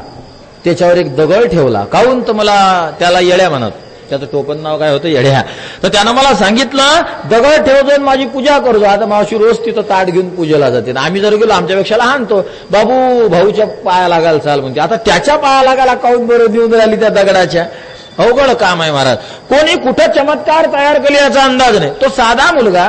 त्याच्यावर एक दगड ठेवला. काहून तर मला त्याला येड्या म्हणत, त्याचं टोपण नाव काय होतं, येड्या. तर त्यानं मला सांगितलं दगड ठेवतो माझी पूजा करतो. आता मावशी रोज तिथं ताट घेऊन पूजेला जाते. आम्ही जर गेलो आमच्यापेक्षा लहान तो बाबू भाऊच्या पाया लागायला चाल म्हणते. आता त्याच्या पाया लागायला काहून बरं देऊन राहिली त्या दगडाच्या? अवघड काम आहे महाराज. कोणी कुठं चमत्कार तयार केले याचा अंदाज नाही. तो साधा मुलगा,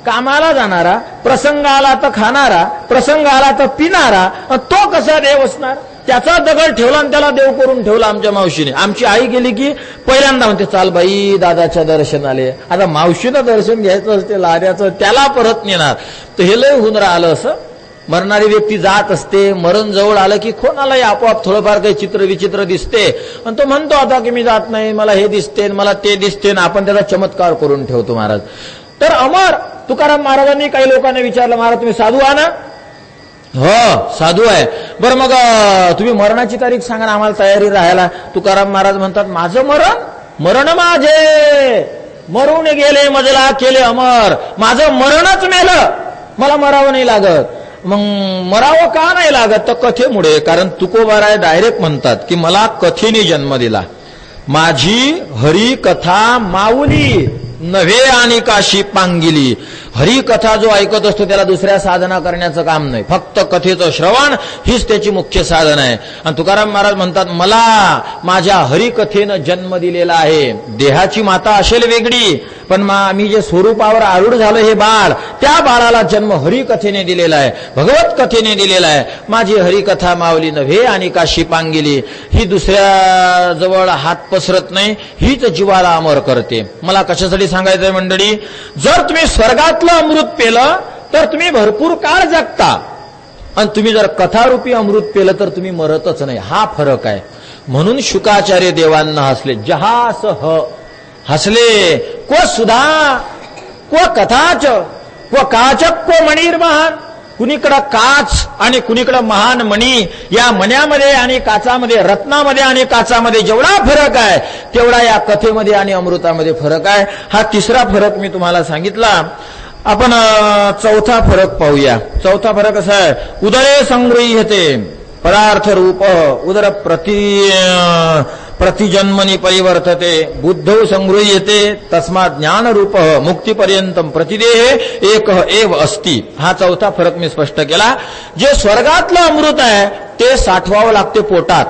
कामाला जाणारा, प्रसंग आला तर खाणारा, प्रसंग आला तर पिणारा, तो कसा देव असणार? त्याचा दगड ठेवला आणि त्याला देव करून ठेवला आमच्या मावशीने. आमची आई गेली की पहिल्यांदा म्हणते चाल बाई दादाच्या दर्शनाले. आता मावशीनं दर्शन घ्यायचं असते लाड्याचं, त्याला परत नेणार. तर हे लय होऊन राहिलं असं. मरणारी व्यक्ती जात असते, मरण जवळ आलं की कोणालाही आपोआप थोडंफार काही चित्र विचित्र दिसते, आणि तो म्हणतो आता की मी जात नाही, मला हे दिसते मला ते दिसते, आपण त्याचा चमत्कार करून ठेवतो महाराज. तर अमर तुकाराम महाराजांनी काही लोकांना विचारलं, महाराज तुम्ही साधू आहात ना? हो साधू आहे. बरं मग तुम्ही मरणाची तारीख सांगा ना, आम्हाला तयारी राहायला. तुकाराम महाराज म्हणतात माझं मरण माझे मरून गेले, मजला केले अमर. माझं मरणच मेलं, मला मरावं नाही लागत. मग मरावं का नाही लागत? तर कथेमुळे. कारण तुकोबाराय डायरेक्ट म्हणतात की मला कथेने जन्म दिला, माझी हरी कथा माऊली नव्हे आणि काशी पांगिली. हरी कथा जो ऐकत असतो त्याला दुसऱ्या साधना करण्याचं काम नाही, फक्त कथेचं श्रवण हीच त्याची मुख्य साधन आहे. आणि तुकाराम महाराज म्हणतात मला माझ्या हरिकथेनं जन्म दिलेला आहे. देहाची माता असेल वेगळी, पण मी जे स्वरूपावर आरूढ झालं हे बाळ, त्या बाळाला जन्म हरिकथेने दिलेला आहे, भगवत कथेने दिलेला आहे. माझी हरिकथा माऊली नव्हे आणि काशी पांगिली. ही दुसऱ्या जवळ हात पसरत नाही, हीच जीवाला अमर करते. मला कशासाठी सांगायचंय मंडळी, जर तुम्ही स्वर्गातलं अमृत पेलं तर तुम्ही भरपूर काळ जगता, आणि तुम्ही जर कथारूपी अमृत पेलं तर तुम्ही मरतच नाही. हा फरक आहे. म्हणून शुकाचार्य देवांना हसले, जहास हसले. को सुधा को कथाच को काचक को मणिर्महान. कुणीकडं काच आणि कुणीकडं महान मणी. या मण्यामध्ये आणि काचामध्ये, रत्नामध्ये आणि काचामध्ये जेवढा फरक आहे तेवढा या कथेमध्ये आणि अमृतामध्ये फरक आहे. हा तिसरा फरक मी तुम्हाला सांगितला. आपण चौथा फरक पाहूया. चौथा फरक असा आहे, उदरे संगृह्यते पदार्थ रूप उदर प्रतिजन्मनी परिवर्तते बुद्धौ संगृह्यते तस्मात् ज्ञान रूप मुक्तीपर्यंतम प्रतिदेह एक एव अस्ति. हा चौथा फरक मी स्पष्ट केला. जे स्वर्गातलं अमृत आहे ते साठवावं लागते पोटात,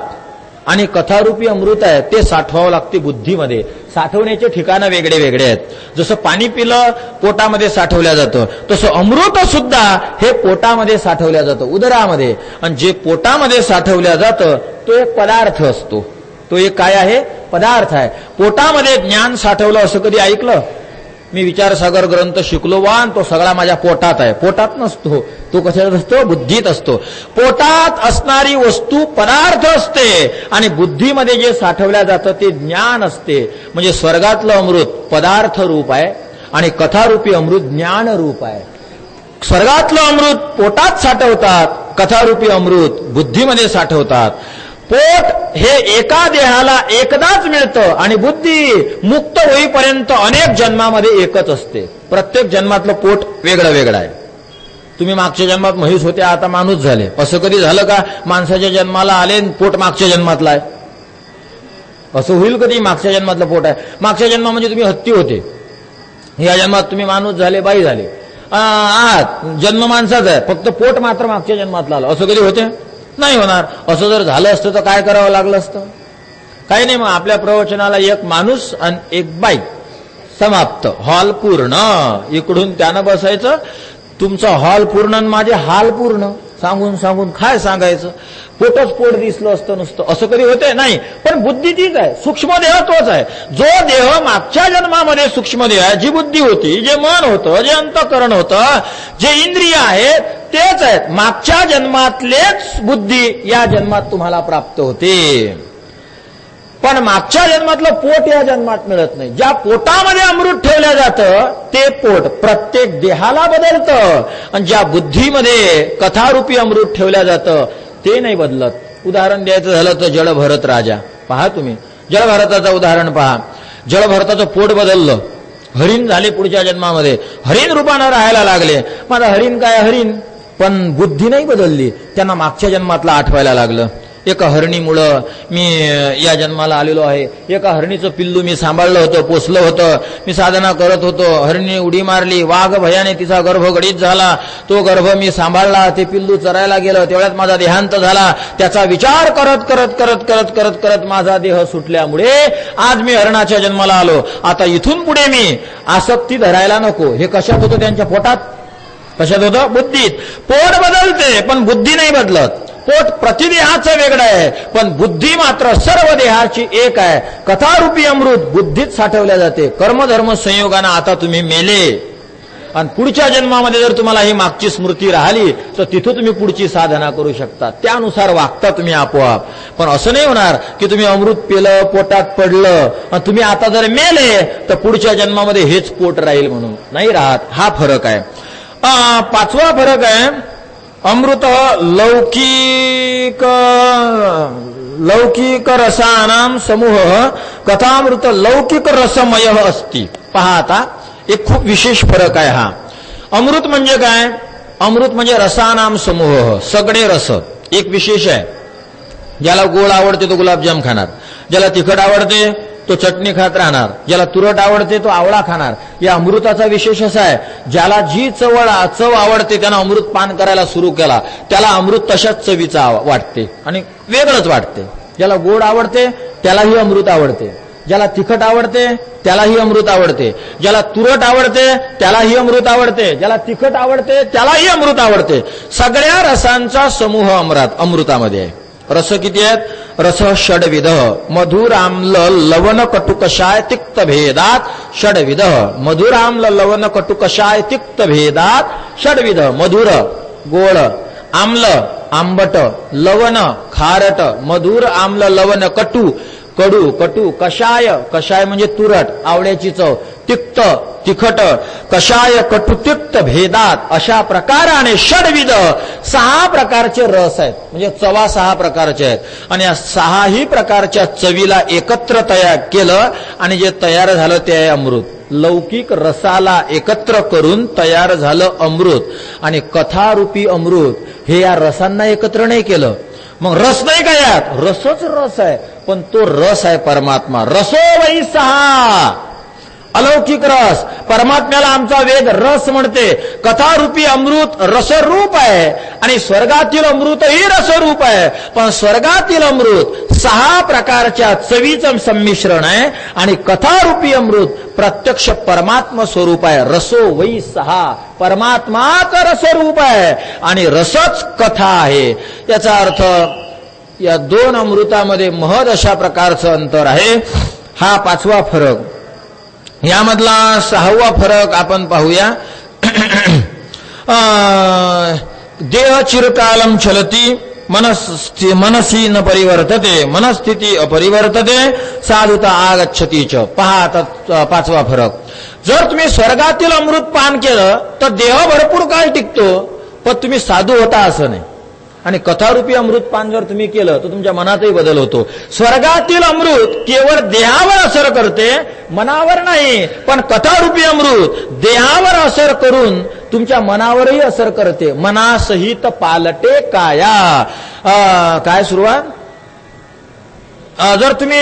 आणि कथारूपी अमृत आहे ते साठवावं लागते बुद्धीमध्ये. साठवण्याचे ठिकाणं वेगळे वेगळे आहेत. जसं पाणी पिलं पोटामध्ये साठवल्या जातं, तसं अमृत सुद्धा हे पोटामध्ये साठवल्या जातं, उदरामध्ये. आणि जे पोटामध्ये साठवल्या जातं तो एक पदार्थ असतो. तो एक काय आहे? पदार्थ आहे. पोटामध्ये ज्ञान साठवलं असं कधी ऐकलं? मी विचारसागर ग्रंथ शिकलो वान, तो सगळा माझ्या पोटात आहे. पोटात नसतो, तो कशात असतो? बुद्धीत असतो. पोटात असणारी वस्तू पदार्थ असते आणि बुद्धीमध्ये जे साठवल्या जातं ते ज्ञान असते. म्हणजे स्वर्गातलं अमृत पदार्थ रूप आहे आणि कथारूपी अमृत ज्ञान रूप आहे. स्वर्गातलं अमृत पोटात साठवतात, कथारूपी अमृत बुद्धीमध्ये साठवतात. पोट हे एका देहाला एकदाच मिळतं आणि बुद्धी मुक्त होईपर्यंत अनेक जन्मामध्ये एकच असते. प्रत्येक जन्मातलं पोट वेगळं वेगळं आहे. तुम्ही मागच्या जन्मात म्हैस होते, आता माणूस झाले. असं कधी झालं का माणसाच्या जन्माला आले पोट मागच्या जन्मातला आहे? असं होईल कधी? मागच्या जन्मातलं पोट आहे. मागच्या जन्मा म्हणजे तुम्ही हत्ती होते, या जन्मात तुम्ही माणूस झाले, बाई झाले. आहात जन्म माणसाचा आहे, फक्त पोट मात्र मागच्या जन्मातला आलं. असं कधी होते? नाही होणार. असं जर झालं असतं तर काय करावं लागलं असतं? काही नाही. मग आपल्या प्रवचनाला एक माणूस आणि एक बाई, समाप्त. हॉल पूर्ण. इकडून त्यानं बसायचं, तुमचा हॉल पूर्ण आणि माझे हाल पूर्ण. सांगून सांगून काय सांगायचं? पोटच पोट दिसलं असतं नुसतं. असं कधी होते? नाही. पण बुद्धी तीच आहे, सूक्ष्म देह तोच आहे. जो देह मागच्या जन्मामध्ये सूक्ष्म देह आहे, जी बुद्धी होती, जे मन होतं, जे अंतःकरण होतं, जे इंद्रिय आहेत तेच आहेत. मागच्या जन्मातलेच बुद्धी या जन्मात तुम्हाला प्राप्त होते. पण मागच्या जन्मातलं पोट या जन्मात मिळत नाही. ज्या पोटामध्ये अमृत ठेवलं जातं ते पोट प्रत्येक देहाला बदलतं आणि ज्या बुद्धीमध्ये कथारूपी अमृत ठेवलं जातं ते नाही बदलत. उदाहरण द्यायचं झालं तर जळभरत राजा पहा. तुम्ही जळभरताचं उदाहरण पहा. जळभरताचं पोट बदललं, हरिण झाले. पुढच्या जन्मामध्ये हरिण रूपानं राहायला लागले. माझा हरिण काय हरिण, पण बुद्धी नाही बदलली. त्यांना मागच्या जन्मातलं आठवायला लागलं. एका हरणीमुळं मी या जन्माला आलेलो आहे. एका हरणीचं पिल्लू मी सांभाळलं होतं, पोसलं होतं, मी साधना करत होतो. हरणी उडी मारली, वाघ भयाने तिचा गर्भ गडीत झाला. तो गर्भ मी सांभाळला, ते पिल्लू चरायला गेलं, तेवढ्यात माझा देहांत झाला. त्याचा विचार करत करत करत करत करत करत माझा देह सुटल्यामुळे आज मी हरणाच्या जन्माला आलो. आता इथून पुढे मी आसक्ती धरायला नको. हे कशात होतं? त्यांच्या पोटात. कशात होतं? बुद्धीत. पोट बदलते पण बुद्धी नाही बदलत. पोट प्रतिदेहाचं वेगळं आहे पण बुद्धी मात्र सर्व देहाची एक आहे. कथारूपी अमृत बुद्धीत साठवल्या जाते. कर्मधर्म संयोगानं आता तुम्ही मेले आणि पुढच्या जन्मामध्ये जर तुम्हाला ही मागची स्मृती राहिली तर तिथं तुम्ही पुढची साधना करू शकता. त्यानुसार वागता तुम्ही आपोआप. पण असं नाही होणार की तुम्ही अमृत पेलं, पोटात पडलं आणि तुम्ही आता जर मेले तर पुढच्या जन्मामध्ये हेच पोट राहील म्हणून नाही राहत. हा फरक आहे. पाचवा फरक आहे अमृत लौकिक रसानाम समूह कथामृत लौकिक रसमय अस्ति. पहा आता एक खूप विशेष फरक आहे हा. अमृत म्हणजे काय? अमृत म्हणजे रसानाम समूह, सगळे रस. एक विशेष आहे, ज्याला गोड आवडते तो गुलाबजाम खाणार, ज्याला तिखट आवडते तो चटणी खात राहणार, ज्याला तुरट आवडते तो आवळा खाणार. या अमृताचा विशेष असा आहे, ज्याला जी चव आवडते त्यानं अमृत पान करायला सुरू केला, त्याला अमृत तशाच चवीचा वाटते आणि वेगळंच वाटते. ज्याला गोड आवडते त्यालाही अमृत आवडते, ज्याला तिखट आवडते त्यालाही अमृत आवडते, ज्याला तुरट आवडते त्यालाही अमृत आवडते, ज्याला तिखट आवडते त्यालाही अमृत आवडते. सगळ्या रसांचा समूह अमृतामध्ये आहे. रस किती आहेत? रस षडविध. मधुर आम्ल लवण कटुकषाय तिक्त भेदात षडविध. मधुर आम्ल लवण कटुकषाय तिक्त भेदात षडविध. मधुर गोड, आम्ल आंबट, लवण खारट, मधुर आम्ल लवण कटू कडू कटू, कषाय कषाय म्हणजे तुरट आवळ्याची चव, तिक्त तिखट, कषाय कटू तिक्त भेदात. अशा प्रकाराने षडविध 6 प्रकारचे रस आहेत. म्हणजे चवा 6 प्रकारचे आहेत आणि या 6ही प्रकारच्या चवीला एकत्र तयार केलं आणि जे तयार झालं ते आहे अमृत. लौकिक रसाला एकत्र करून तयार झालं अमृत आणि कथारूपी अमृत हे या रसांना एकत्र नाही केलं. मग रस नाही का यात? रसच रस आहे पण तो रस आहे परमात्मा. रसो वै सहा, अलौकिक रस. परमात्म्याला आमचा वेद रस म्हणते. कथारूपी अमृत रसरूप आहे आणि स्वर्गातील अमृतही रसरूप आहे. पण स्वर्गातील अमृत 6 प्रकारच्या चवीचं संमिश्रण आहे आणि कथारूपी अमृत प्रत्यक्ष परमात्मा स्वरूप आहे. रसो वै सहा, परमात्माच रसरूप आहे आणि रसच कथा आहे. याचा अर्थ या 2 अमृतामध्ये महद अशा प्रकारचं अंतर आहे. हा 5वा फरक. यामधला 6वा फरक आपण पाहूया. देह चिरकालम चलती मनसी न परिवर्तते मनस्थिती अपरिवर्तते साधुता आगच्छती च. पहा आता पाचवा फरक. जर तुम्ही स्वर्गातील अमृत पान केलं तर देह भरपूर काळ टिकतो, पण तुम्ही साधू होता असं नाही. आणि कथारूपी अमृत पान जर तुम्ही केलं तर तुमच्या मनातही बदल होतो. स्वर्गातील अमृत केवळ देहावर असर करते, मनावर नाही. पण कथारूपी अमृत देहावर असर करून तुमच्या मनावरही असर करते. मनासहित पालटे काया. काय सुरुवात. जर तुम्ही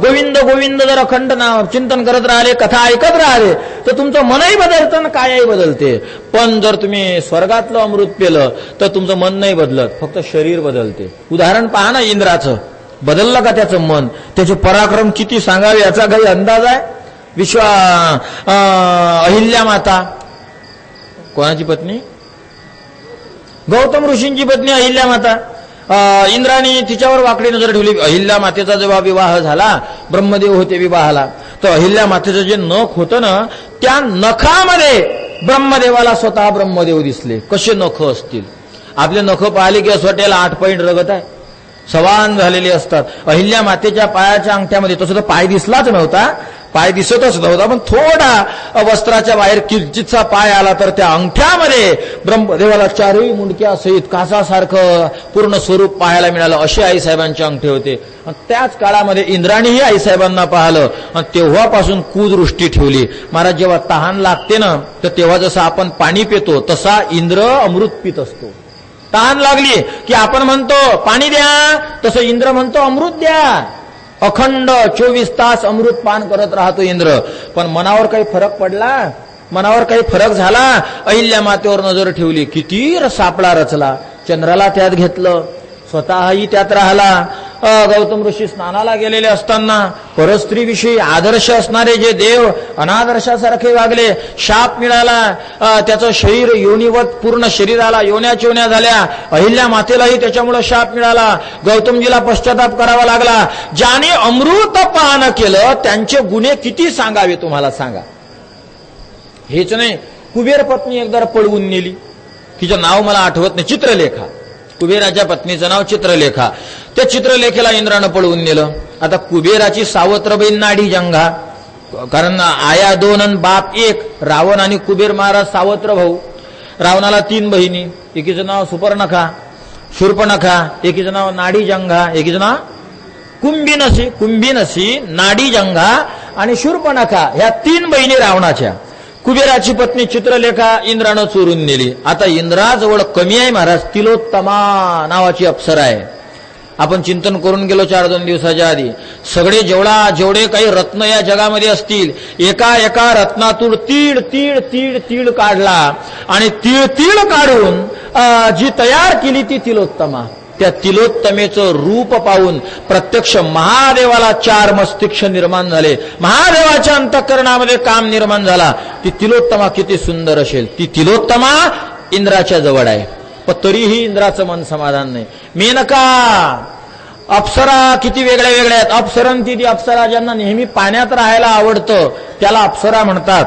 गोविंद गोविंद जर अखंड चिंतन करत राहिले, कथा ऐकत राहिले, तर तुमचं मनही बदलतं आणि कायाही बदलते. पण जर तुम्ही स्वर्गातलं अमृत पेलं तर तुमचं मन नाही बदलत, फक्त शरीर बदलते. उदाहरण पहा ना इंद्राचं. बदललं का त्याचं मन? त्याचे पराक्रम किती सांगावे याचा काही अंदाज आहे? अहिल्या माता कोणाची पत्नी? गौतम ऋषींची पत्नी अहिल्या माता. इंद्राने तिच्यावर वाकडी नजर ठेवली. अहिल्या मातेचा जेव्हा विवाह झाला, ब्रह्मदेव होते विवाहाला, तर अहिल्या मातेचं जे नख होतं ना, त्या नखामध्ये ब्रह्मदेवाला स्वतः ब्रह्मदेव दिसले. कसे नख असतील? आपले नख पाहिले की असं वाटेल 8 पॉइंट रगत आहे, सवान झालेले असतात. अहिल्या मातेच्या पायाच्या अंगठ्यामध्ये तसं तर पाय दिसलाच नव्हता, पाय दिसतच नव्हता, पण थोडा वस्त्राच्या बाहेर किंचितचा पाय आला तर त्या अंगठ्यामध्ये ब्रह्मदेवाला 4ही मुंडक्या सहित कासासारखं पूर्ण स्वरूप पाहायला मिळालं. असे आईसाहेबांचे अंगठे होते. त्याच काळामध्ये इंद्राणीही आईसाहेबांना पाहिलं आणि तेव्हापासून कुदृष्टी ठेवली. महाराज, जेव्हा तहान लागते ना, तर तेव्हा जसं आपण पाणी पितो तसा इंद्र अमृत पित असतो. तहान लागली की आपण म्हणतो पाणी द्या, तसं इंद्र म्हणतो अमृत द्या. अखंड 24 तास अमृत पान करत राहतो इंद्र. पण मनावर काही फरक पडला? मनावर काही फरक झाला? अहिल्या मातेवर नजर ठेवली, किती सापळा रचला. चंद्राला त्यात घेतलं, स्वतःही त्यात राहिला. गौतम ऋषी स्नानाला गेलेले असताना परस्त्रीविषयी आदर्श असणारे जे देव अनादर्शासारखे वागले. शाप मिळाला, त्याचं शरीर योनीवत पूर्ण शरीराला योन्या चोन्या झाल्या. अहिल्या मातेलाही त्याच्यामुळे शाप मिळाला. गौतमजीला पश्चाताप करावा लागला. ज्याने अमृत पान केलं त्यांचे गुन्हे किती सांगावे तुम्हाला सांगा. हेच नाही, कुबेर पत्नी एकदा पळवून नेली. तिचं नाव मला आठवत नाही. चित्रलेखा, कुबेराच्या पत्नीचं नाव चित्रलेखा. त्या चित्रलेखेला इंद्रानं पळवून नेलं. आता कुबेराची सावत्र बहीण नाडी जंघा, कारण आया 2 आणि बाप 1. रावण आणि कुबेर महाराज सावत्र भाऊ. रावणाला 3 बहिणी. एकीचं नाव सुपर्णखा, शूर्पणखा, एकीचं नाव नाडी जंघा, एकीचं नाव कुंभिनसी, नाडी जंघा आणि शूर्पणखा. ह्या 3 बहिणी रावणाच्या. कुबेराची पत्नी चित्रलेखा इंद्रानं चोरून नेली. आता इंद्राजवळ कमी आहे महाराज, तिलोत्तमा नावाची अप्सरा आहे. आपण चिंतन करून गेलो 4-2 दिवसाच्या आधी. सगळे जेवढे काही रत्न या जगामध्ये असतील, एका एका रत्नातून तीळ तीळ तीळ तीळ काढला आणि तीळ तीळ काढून जी तयार केली ती तिलोत्तमा. त्या तिलोत्तमेचं रूप पाहून प्रत्यक्ष महादेवाला 4 मस्तिष्क निर्माण झाले. महादेवाच्या अंतःकरणामध्ये काम निर्माण झाला. ती तिलोत्तमा किती सुंदर असेल. ती तिलोत्तमा इंद्राच्या जवळ आहे, पण तरीही इंद्राचं मन समाधान नाही. मेनका, अप्सरा किती वेगळ्या वेगळ्या आहेत. अप्सरंती ती अप्सरा ज्यांना नेहमी पाण्यात राहायला आवडतं त्याला अप्सरा म्हणतात.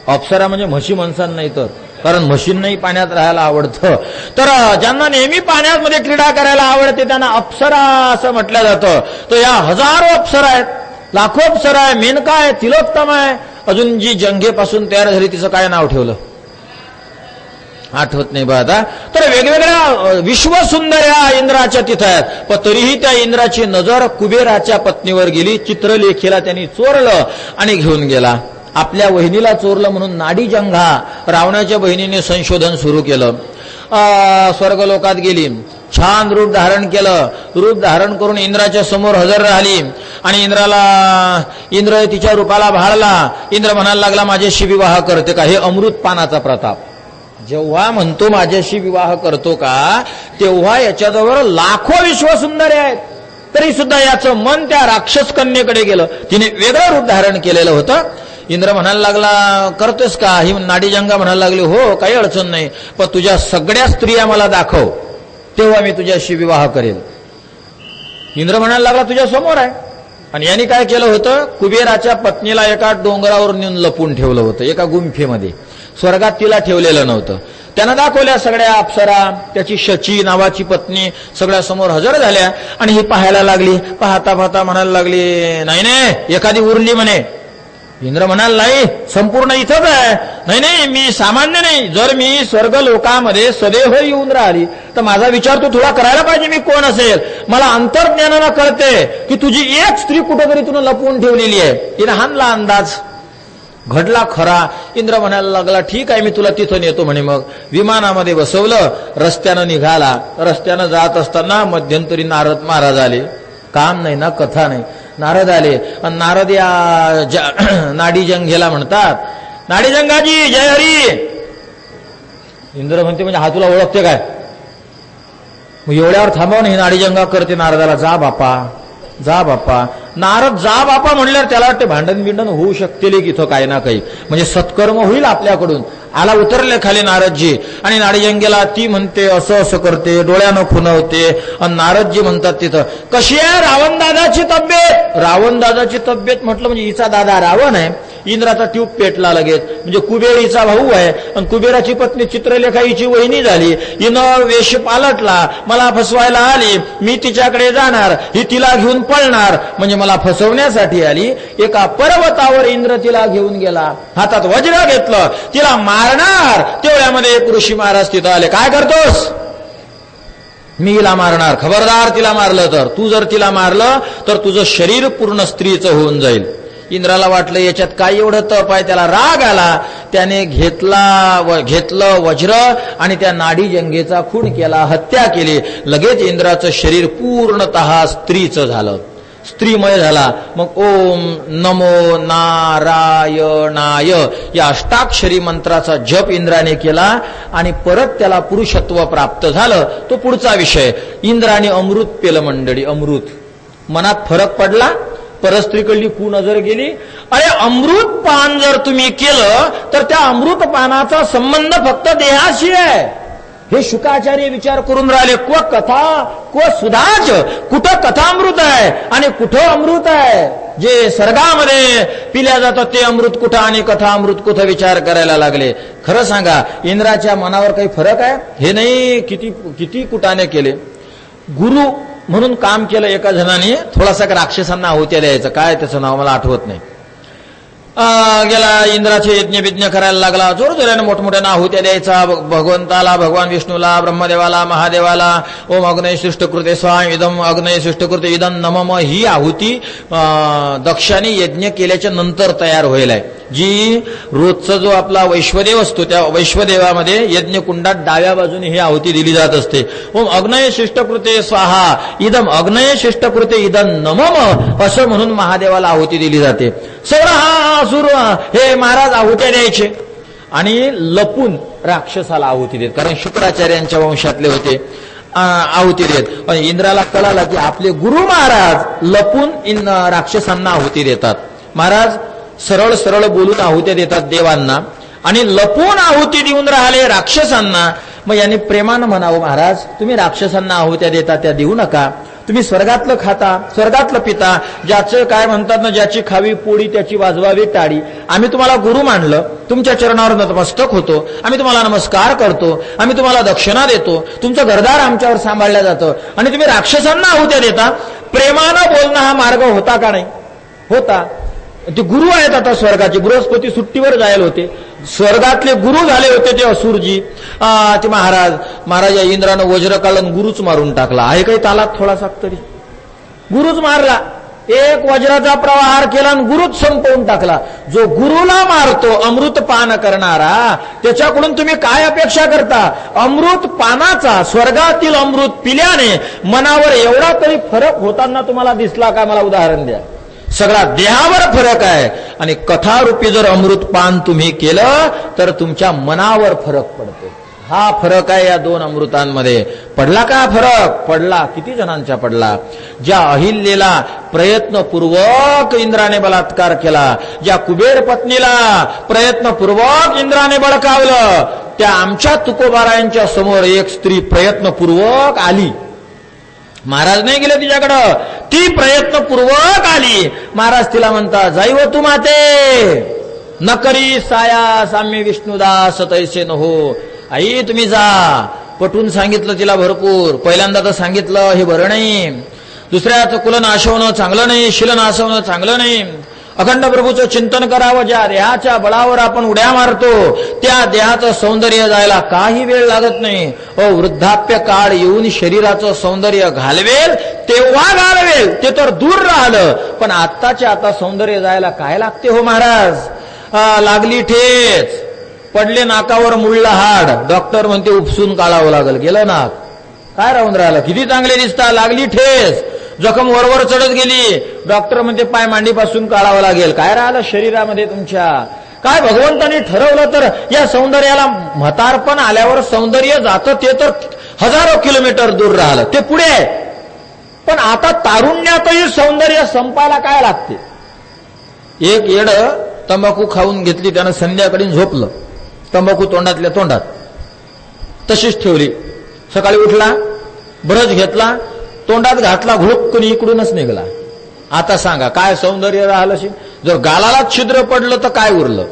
अप्सरा म्हणजे म्हशी माणसांना नाही, तर कारण म्हशींनाही पाण्यात राहायला आवडतं. तर ज्यांना नेहमी पाण्यामध्ये क्रीडा करायला आवडते त्यांना अप्सरा असं म्हटलं जातं. तर या हजारो अप्सरा आहेत, लाखो अप्सरा आहे. मेनका आहे, तिलोत्तमा आहे. अजून जी जंघेपासून तयार झाली तिचं काय नाव ठेवलं आठवत नाही बा आता. तर वेगवेगळ्या विश्वसुंदर या इंद्राच्या तिथं आहेत. पण तरीही त्या इंद्राची नजर कुबेराच्या पत्नीवर गेली. चित्रलेखेला त्यांनी चोरलं आणि घेऊन गेला. आपल्या वहिनीला चोरलं म्हणून नाडी जंघा रावणाच्या बहिणीने संशोधन सुरू केलं. स्वर्गलोकात गेली, छान रूप धारण केलं. रूप धारण करून इंद्राच्या समोर हजर राहिली आणि इंद्र तिच्या रूपाला भाळला. इंद्र म्हणायला लागला, माझ्याशी विवाह करते का? हे अमृत पानाचा प्रताप. जेव्हा म्हणतो माझ्याशी विवाह करतो का, तेव्हा याच्याजवळ लाखो विश्वसुंदर आहेत. तरी सुद्धा याचं मन त्या राक्षस कन्येकडे गेलं. तिने वेगळं रूप धारण केलेलं होतं. इंद्र म्हणायला लागला, करतोस का? ही नाडी जंगा म्हणायला लागली, हो काही अडचण नाही, पण तुझ्या सगळ्या स्त्रिया मला दाखव, तेव्हा मी तुझ्याशी विवाह करेल. इंद्र म्हणायला लागला, तुझ्या समोर आहे. आणि यांनी काय केलं होतं, कुबेराच्या पत्नीला एका डोंगरावर नेऊन लपून ठेवलं होतं, एका गुंफेमध्ये. स्वर्गात तिला ठेवलेलं नव्हतं. त्यानं दाखवल्या सगळ्या अप्सरा, त्याची शची नावाची पत्नी सगळ्या समोर हजर झाल्या आणि ही पाहायला लागली. पाहता पाहता म्हणायला लागली, नाही नाही एखादी उरली म्हणे. इंद्र म्हणाल नाही, संपूर्ण इथंच आहे. नाही नाही मी सामान्य नाही, जर मी स्वर्ग लोकामध्ये सदैव येऊन राहिली तर माझा विचार तू थोडा करायला पाहिजे मी कोण असेल. मला अंतर्ज्ञानानं कळते की तुझी एक स्त्री कुठेतरी तुला लपवून ठेवलेली आहे. हिने हाणला अंदाज, घडला खरा. इंद्र म्हणायला लागला ठीक आहे मी तुला तिथं नेतो म्हणे. मग विमानामध्ये बसवलं, रस्त्यानं निघाला. रस्त्यानं जात असताना मध्यंतरी नारद महाराज आले. काम नाही ना, कथा नाही. नारद आले आणि नारद या नाडी जंगेला म्हणतात, नाडी जंगाजी जय हरी. इंद्र म्हणते म्हणजे हा तुला ओळखते काय? मग एवढ्यावर थांबवून ही नाडी जंगा करते नारदाला, जा बापा जा बापा. नारद जा बापा म्हणल्यावर त्याला वाटते भांडण बिंडण होऊ शकतील की इथं काही ना काही, म्हणजे सत्कर्म होईल आपल्याकडून. आला उतरले खाली नारदजी आणि नाडीजंगेला ती म्हणते असं असं करते, डोळ्यानं खुणवते. आणि नारदजी म्हणतात तिथं, कशी आहे रावण दादाची तब्येत? रावण दादाची तब्येत म्हटलं म्हणजे हिचा दादा रावण आहे. इंद्राचा ट्यूब पेटला लगेच, म्हणजे कुबेरीचा भाऊ आहे आणि कुबेराची पत्नी चित्रलेखा हिची वहिनी झाली. हिनं वेश पालटला, मला फसवायला आली, मी तिच्याकडे जाणार, ही तिला घेऊन पळणार, म्हणजे मला फसवण्यासाठी आली. एका पर्वतावर इंद्र तिला घेऊन गेला, हातात वज्र घेतलं, तिला मारणार. तेवढ्यामध्ये एक ऋषी महाराज तिथं आले, काय करतोस? मी हिला मारणार, खबरदार तिला मारलं तर, तू जर तिला मारलं तर तुझं शरीर पूर्ण स्त्रीचं होऊन जाईल. इंद्राला वाटलं याच्यात काय एवढं तप आहे, त्याला राग आला. त्याने घेतलं वज्र आणि त्या नाडी जंगेचा खून केला, हत्या केली. लगेच इंद्राचं शरीर पूर्णतः स्त्रीचं झालं, स्त्रीमय झाला. मग ओम नमो नारायणाय या अष्टाक्षरी मंत्राचा जप इंद्राने केला आणि परत त्याला पुरुषत्व प्राप्त झालं. तो पुढचा विषय. इंद्राने अमृत पेलं मंडळी, अमृत. मनात फरक पडला, परस्त्रीकडली कू नजर गेली. अरे अमृत पान जर तुम्ही केलं तर त्या अमृत पानाचा संबंध फक्त देहाशी आहे. हे शुकाचार्य विचार करून राहिले, को कथा को सुधाच, कुठं कथामृत आहे आणि कुठं अमृत आहे. जे सर्गामध्ये पिल्या जातं ते अमृत कुठं आणि कथा अमृत कुठं विचार करायला लागले. खरं सांगा इंद्राच्या मनावर काही फरक आहे? हे नाही. किती कुटाने केले. गुरु म्हणून काम केलं एका जणाने, थोडासा राक्षसांना आहुत्या द्यायचं, काय त्याचं नाव मला आठवत नाही. गेला इंद्राचे यज्ञ विज्ञ करायला लागला, जोरजोराने मोठमोठ्यानं आहुत्या द्यायचा भगवंताला, भगवान विष्णूला, ब्रह्मदेवाला, महादेवाला. ओम अग्नय सृष्टकृते स्वाम इदम अग्नय सृष्टकृते इदम नमम. ही आहुती दक्षाने यज्ञ केल्याच्या नंतर तयार होईल आहे. जी रोजचा जो आपला वैश्वदेव असतो त्या वैश्वदेवामध्ये यज्ञकुंडात डाव्या बाजूने ही आहुती दिली जात असते. ओम अग्नय शिष्टकृते स्वाहा इदम अग्नय शिष्टकृते इदम नमम असं म्हणून महादेवाला आहुती दिली जाते. सगळं हा सुरू हे महाराज आहुत्या द्यायचे आणि लपून राक्षसाला आहुती देत, कारण शुक्राचार्यांच्या वंशातले होते. आहुती देत. पण इंद्राला कळाला की आपले गुरु महाराज लपून राक्षसांना आहुती देतात. महाराज सरळ सरळ बोलून आहुत्या देतात देवांना आणि लपून आहुती देऊन राहिले राक्षसांना. मग यांनी प्रेमानं म्हणावं, महाराज तुम्ही राक्षसांना आहुत्या देता त्या देऊ नका. तुम्ही स्वर्गातलं खाता, स्वर्गातलं पिता, ज्याचं काय म्हणतात ना, ज्याची खावी पोळी त्याची वाजवावी टाळी. आम्ही तुम्हाला गुरु मानलं, तुमच्या चरणावर नतमस्तक होतो, आम्ही तुम्हाला नमस्कार करतो, आम्ही तुम्हाला दक्षिणा देतो, तुमचं घरदार आमच्यावर सांभाळलं जातं आणि तुम्ही राक्षसांना आहुत्या देता. प्रेमानं बोलणं हा मार्ग होता का नाही? होता. ते गुरु आहेत आता स्वर्गाचे. बृहस्पती सुट्टीवर जायला होते, स्वर्गातले गुरु झाले होते ते असुरजी. ते महाराज या इंद्रानं वज्र काढून गुरुच मारून टाकला. आहे काही तालात थोडासा तरी? गुरुच मारला. एक वज्राचा प्रहार केला आणि गुरुच संपवून टाकला. जो गुरुला मारतो अमृत पान करणारा, त्याच्याकडून तुम्ही काय अपेक्षा करता? अमृत पानाचा, स्वर्गातील अमृत पिल्याने मनावर एवढा तरी फरक होताना तुम्हाला दिसला का? मला उदाहरण द्या. सगळा देहावर फरक आहे आणि कथारूपी जर अमृत पान तुम्ही केलं तर तुमच्या मनावर फरक पडतो. हा फरक आहे या दोन अमृतांमध्ये. पडला का फरक? पडला. किती जणांच्या पडला? ज्या अहिल्याला प्रयत्नपूर्वक इंद्राने बलात्कार केला, ज्या कुबेर पत्नीला प्रयत्नपूर्वक इंद्राने बळकावलं, त्या आमच्या तुकोबारायांच्या समोर एक स्त्री प्रयत्नपूर्वक आली. महाराज नाही गेले तिच्याकडं, ती प्रयत्नपूर्वक आली. महाराज तिला म्हणता, जाई व तू माते. न करी साया साम्य विष्णुदास तैसे न हो. आई तुम्ही जा. पटून सांगितलं तिला भरपूर. पहिल्यांदा तर सांगितलं हे बरं नाही, दुसऱ्याचं कुल नाशवणं चांगलं नाही, शिल नाशवणं चांगलं नाही. अखंड प्रभूचं चिंतन करावं. ज्या देहाच्या बळावर आपण उड्या मारतो त्या देहाचं सौंदर्य जायला काही वेळ लागत नाही. वृद्धाप्य काळ येऊन शरीराचं सौंदर्य घालवेल तेव्हा घालवेल, ते तर दूर राहिलं. पण आत्ताच्या आता सौंदर्य जायला काय लागते हो महाराज. लागली ठेच, पडले नाकावर मुळला हाड, डॉक्टर म्हणते उपसून काढावं लागल. गेलं नाक, काय राहून राहिलं. किती चांगले दिसता. लागली ठेस, जखम वरवर चढत गेली, डॉक्टर म्हणते पाय मांडीपासून काढावं लागेल. काय राहिलं शरीरामध्ये तुमच्या. काय भगवंताने ठरवलं तर या सौंदर्याला म्हातारपण आल्यावर सौंदर्य जातं ते तर हजारो किलोमीटर दूर राहिलं, ते पुढे आहे. पण आता तारुण्यातही सौंदर्य संपायला काय लागते. एक येड तंबाखू खाऊन घेतली, त्यानं संध्याकाळी झोपलं, तंबाखू तोंडातल्या तोंडात तशीच ठेवली. सकाळी उठला, ब्रश घेतला, तोंडात घातला, घुळुक्कून इकडूनच निघाला. आता सांगा काय सौंदर्य राहिलं. जर गालाला छिद्र पडलं तर काय उरलं.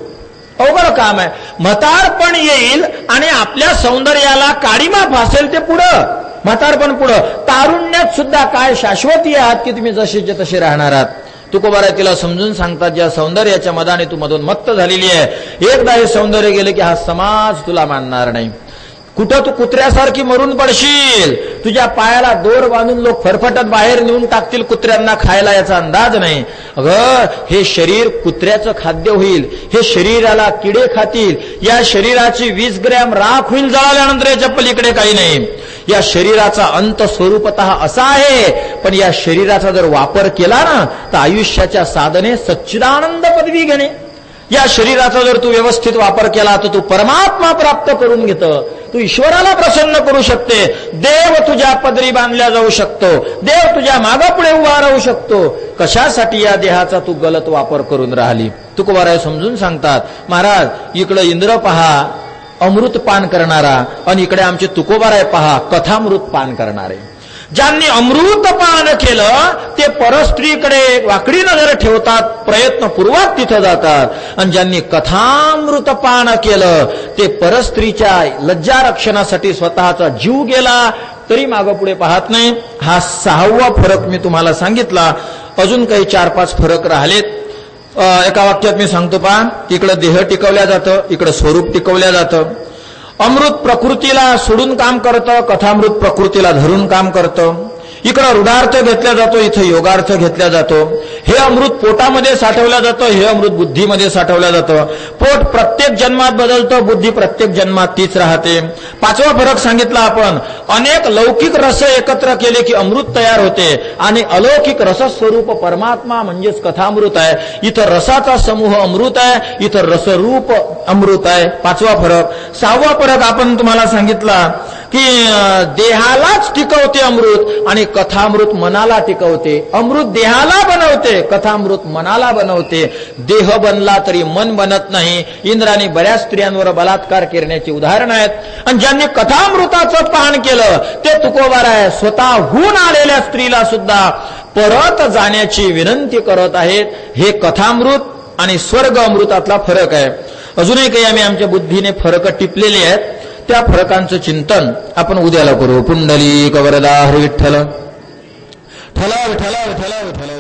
अवघड काम आहे. म्हातारपण येईल आणि आपल्या सौंदर्याला काळीमा फासेल ते पुढं. म्हातारपण पुढं. तारुण्यात सुद्धा काय शाश्वती आहात की तुम्ही जशीचे तसे राहणार आहात. तुकोबाराय तिला समजून सांगतात, ज्या सौंदर्याच्या मदाने तू मधून मत्त झालेली आहे, एकदा हे सौंदर्य गेले की हा समाज तुला मानणार नाही. कुठं तू कुत्र्यासारखी मरून पडशील. तुझ्या पायाला दोर बांधून लोक फरफटत बाहेर नेऊन टाकतील कुत्र्यांना खायला, याचा अंदाज नाही. अगं हे शरीर कुत्र्याचं खाद्य होईल, हे शरीराला किडे खातील, या शरीराची 20 ग्रॅम राख होईल जळाल्यानंतर, याच्या पलीकडे काही नाही. या शरीराचा अंत स्वरूपतः असा आहे. पण या शरीराचा जर वापर केला ना तर आयुष्याच्या साधने सच्चिदानंद पदवी घेणे. या शरीराचा जर तू व्यवस्थित वापर केला तर तू परमात्मा प्राप्त करून घेतं. तू ईश्वराला प्रसन्न करू शकते. देव तुझ्या पदरी बांधल्या जाऊ शकतो. देव तुझ्या मागापुढे उभा राहू शकतो. कशासाठी या देहाचा तू गलत वापर करून राहिली. तुकोबाराय समजून सांगतात, महाराज इकडे इंद्र पहा अमृत पान करणारा, आणि इकडे आमचे तुकोबाराय पहा कथामृत पान करणारे. ज्यांनी अमृत पान केलं ते परस्त्रीकडे वाकडी नजर ठेवतात, प्रयत्नपूर्वक तिथं जातात. आणि ज्यांनी कथामृत पान केलं ते परस्त्रीच्या लज्जा रक्षणासाठी स्वतःचा जीव गेला तरी मागं पुढे पाहत नाही. हा 6वा फरक मी तुम्हाला सांगितला. अजून काही 4-5 फरक राहिलेत. एका वाक्यात मी सांगतो पहा. इकडं देह टिकवल्या जातं, इकडं स्वरूप टिकवल्या जातं. अमृत प्रकृतीला सोडून काम करतं, कथामृत प्रकृतीला धरून काम करतं. इकडं रूढार्थ घेतला जातो, इथं योगार्थ घेतला जातो. हे अमृत पोटामध्ये साठवलं जातं, हे अमृत बुद्धीमध्ये साठवलं जातं. पोट प्रत्येक जन्मात बदलतं, बुद्धी प्रत्येक जन्मात तीच राहते. 5वा फरक सांगितला आपण. अनेक लौकिक रस एकत्र केले की अमृत तयार होते, आणि अलौकिक रसस्वरूप परमात्मा म्हणजेच कथामृत आहे. इथं रसाचा समूह अमृत आहे, इथं रसरूप अमृत आहे. 5वा फरक. 6वा फरक आपण तुम्हाला सांगितला की देहालाच टिकवते अमृत, आणि कथामृत मनाला टिकवते. अमृत देहाला बनवते, कथामृत मनाला बनवते. देह बनला तरी मन बनत नाही. इंद्राने बऱ्याच स्त्रियांवर बलात्कार करण्याची उदाहरण आहेत. आणि ज्यांनी कथामृताचं पान केलं ते तुकोबाराय स्वतःहून आलेल्या स्त्रीला सुद्धा परत जाण्याची विनंती करत आहेत. हे कथामृत आणि स्वर्ग अमृतातला फरक आहे. अजूनही काही आम्ही आमच्या बुद्धीने फरक टिपलेले आहेत. त्या फरकांचं चिंतन आपण उद्याला करू. पुंडलिक वरदा हरी विठ्ठल. ठला विठ्ठला विठ्ठला विठ्ठल.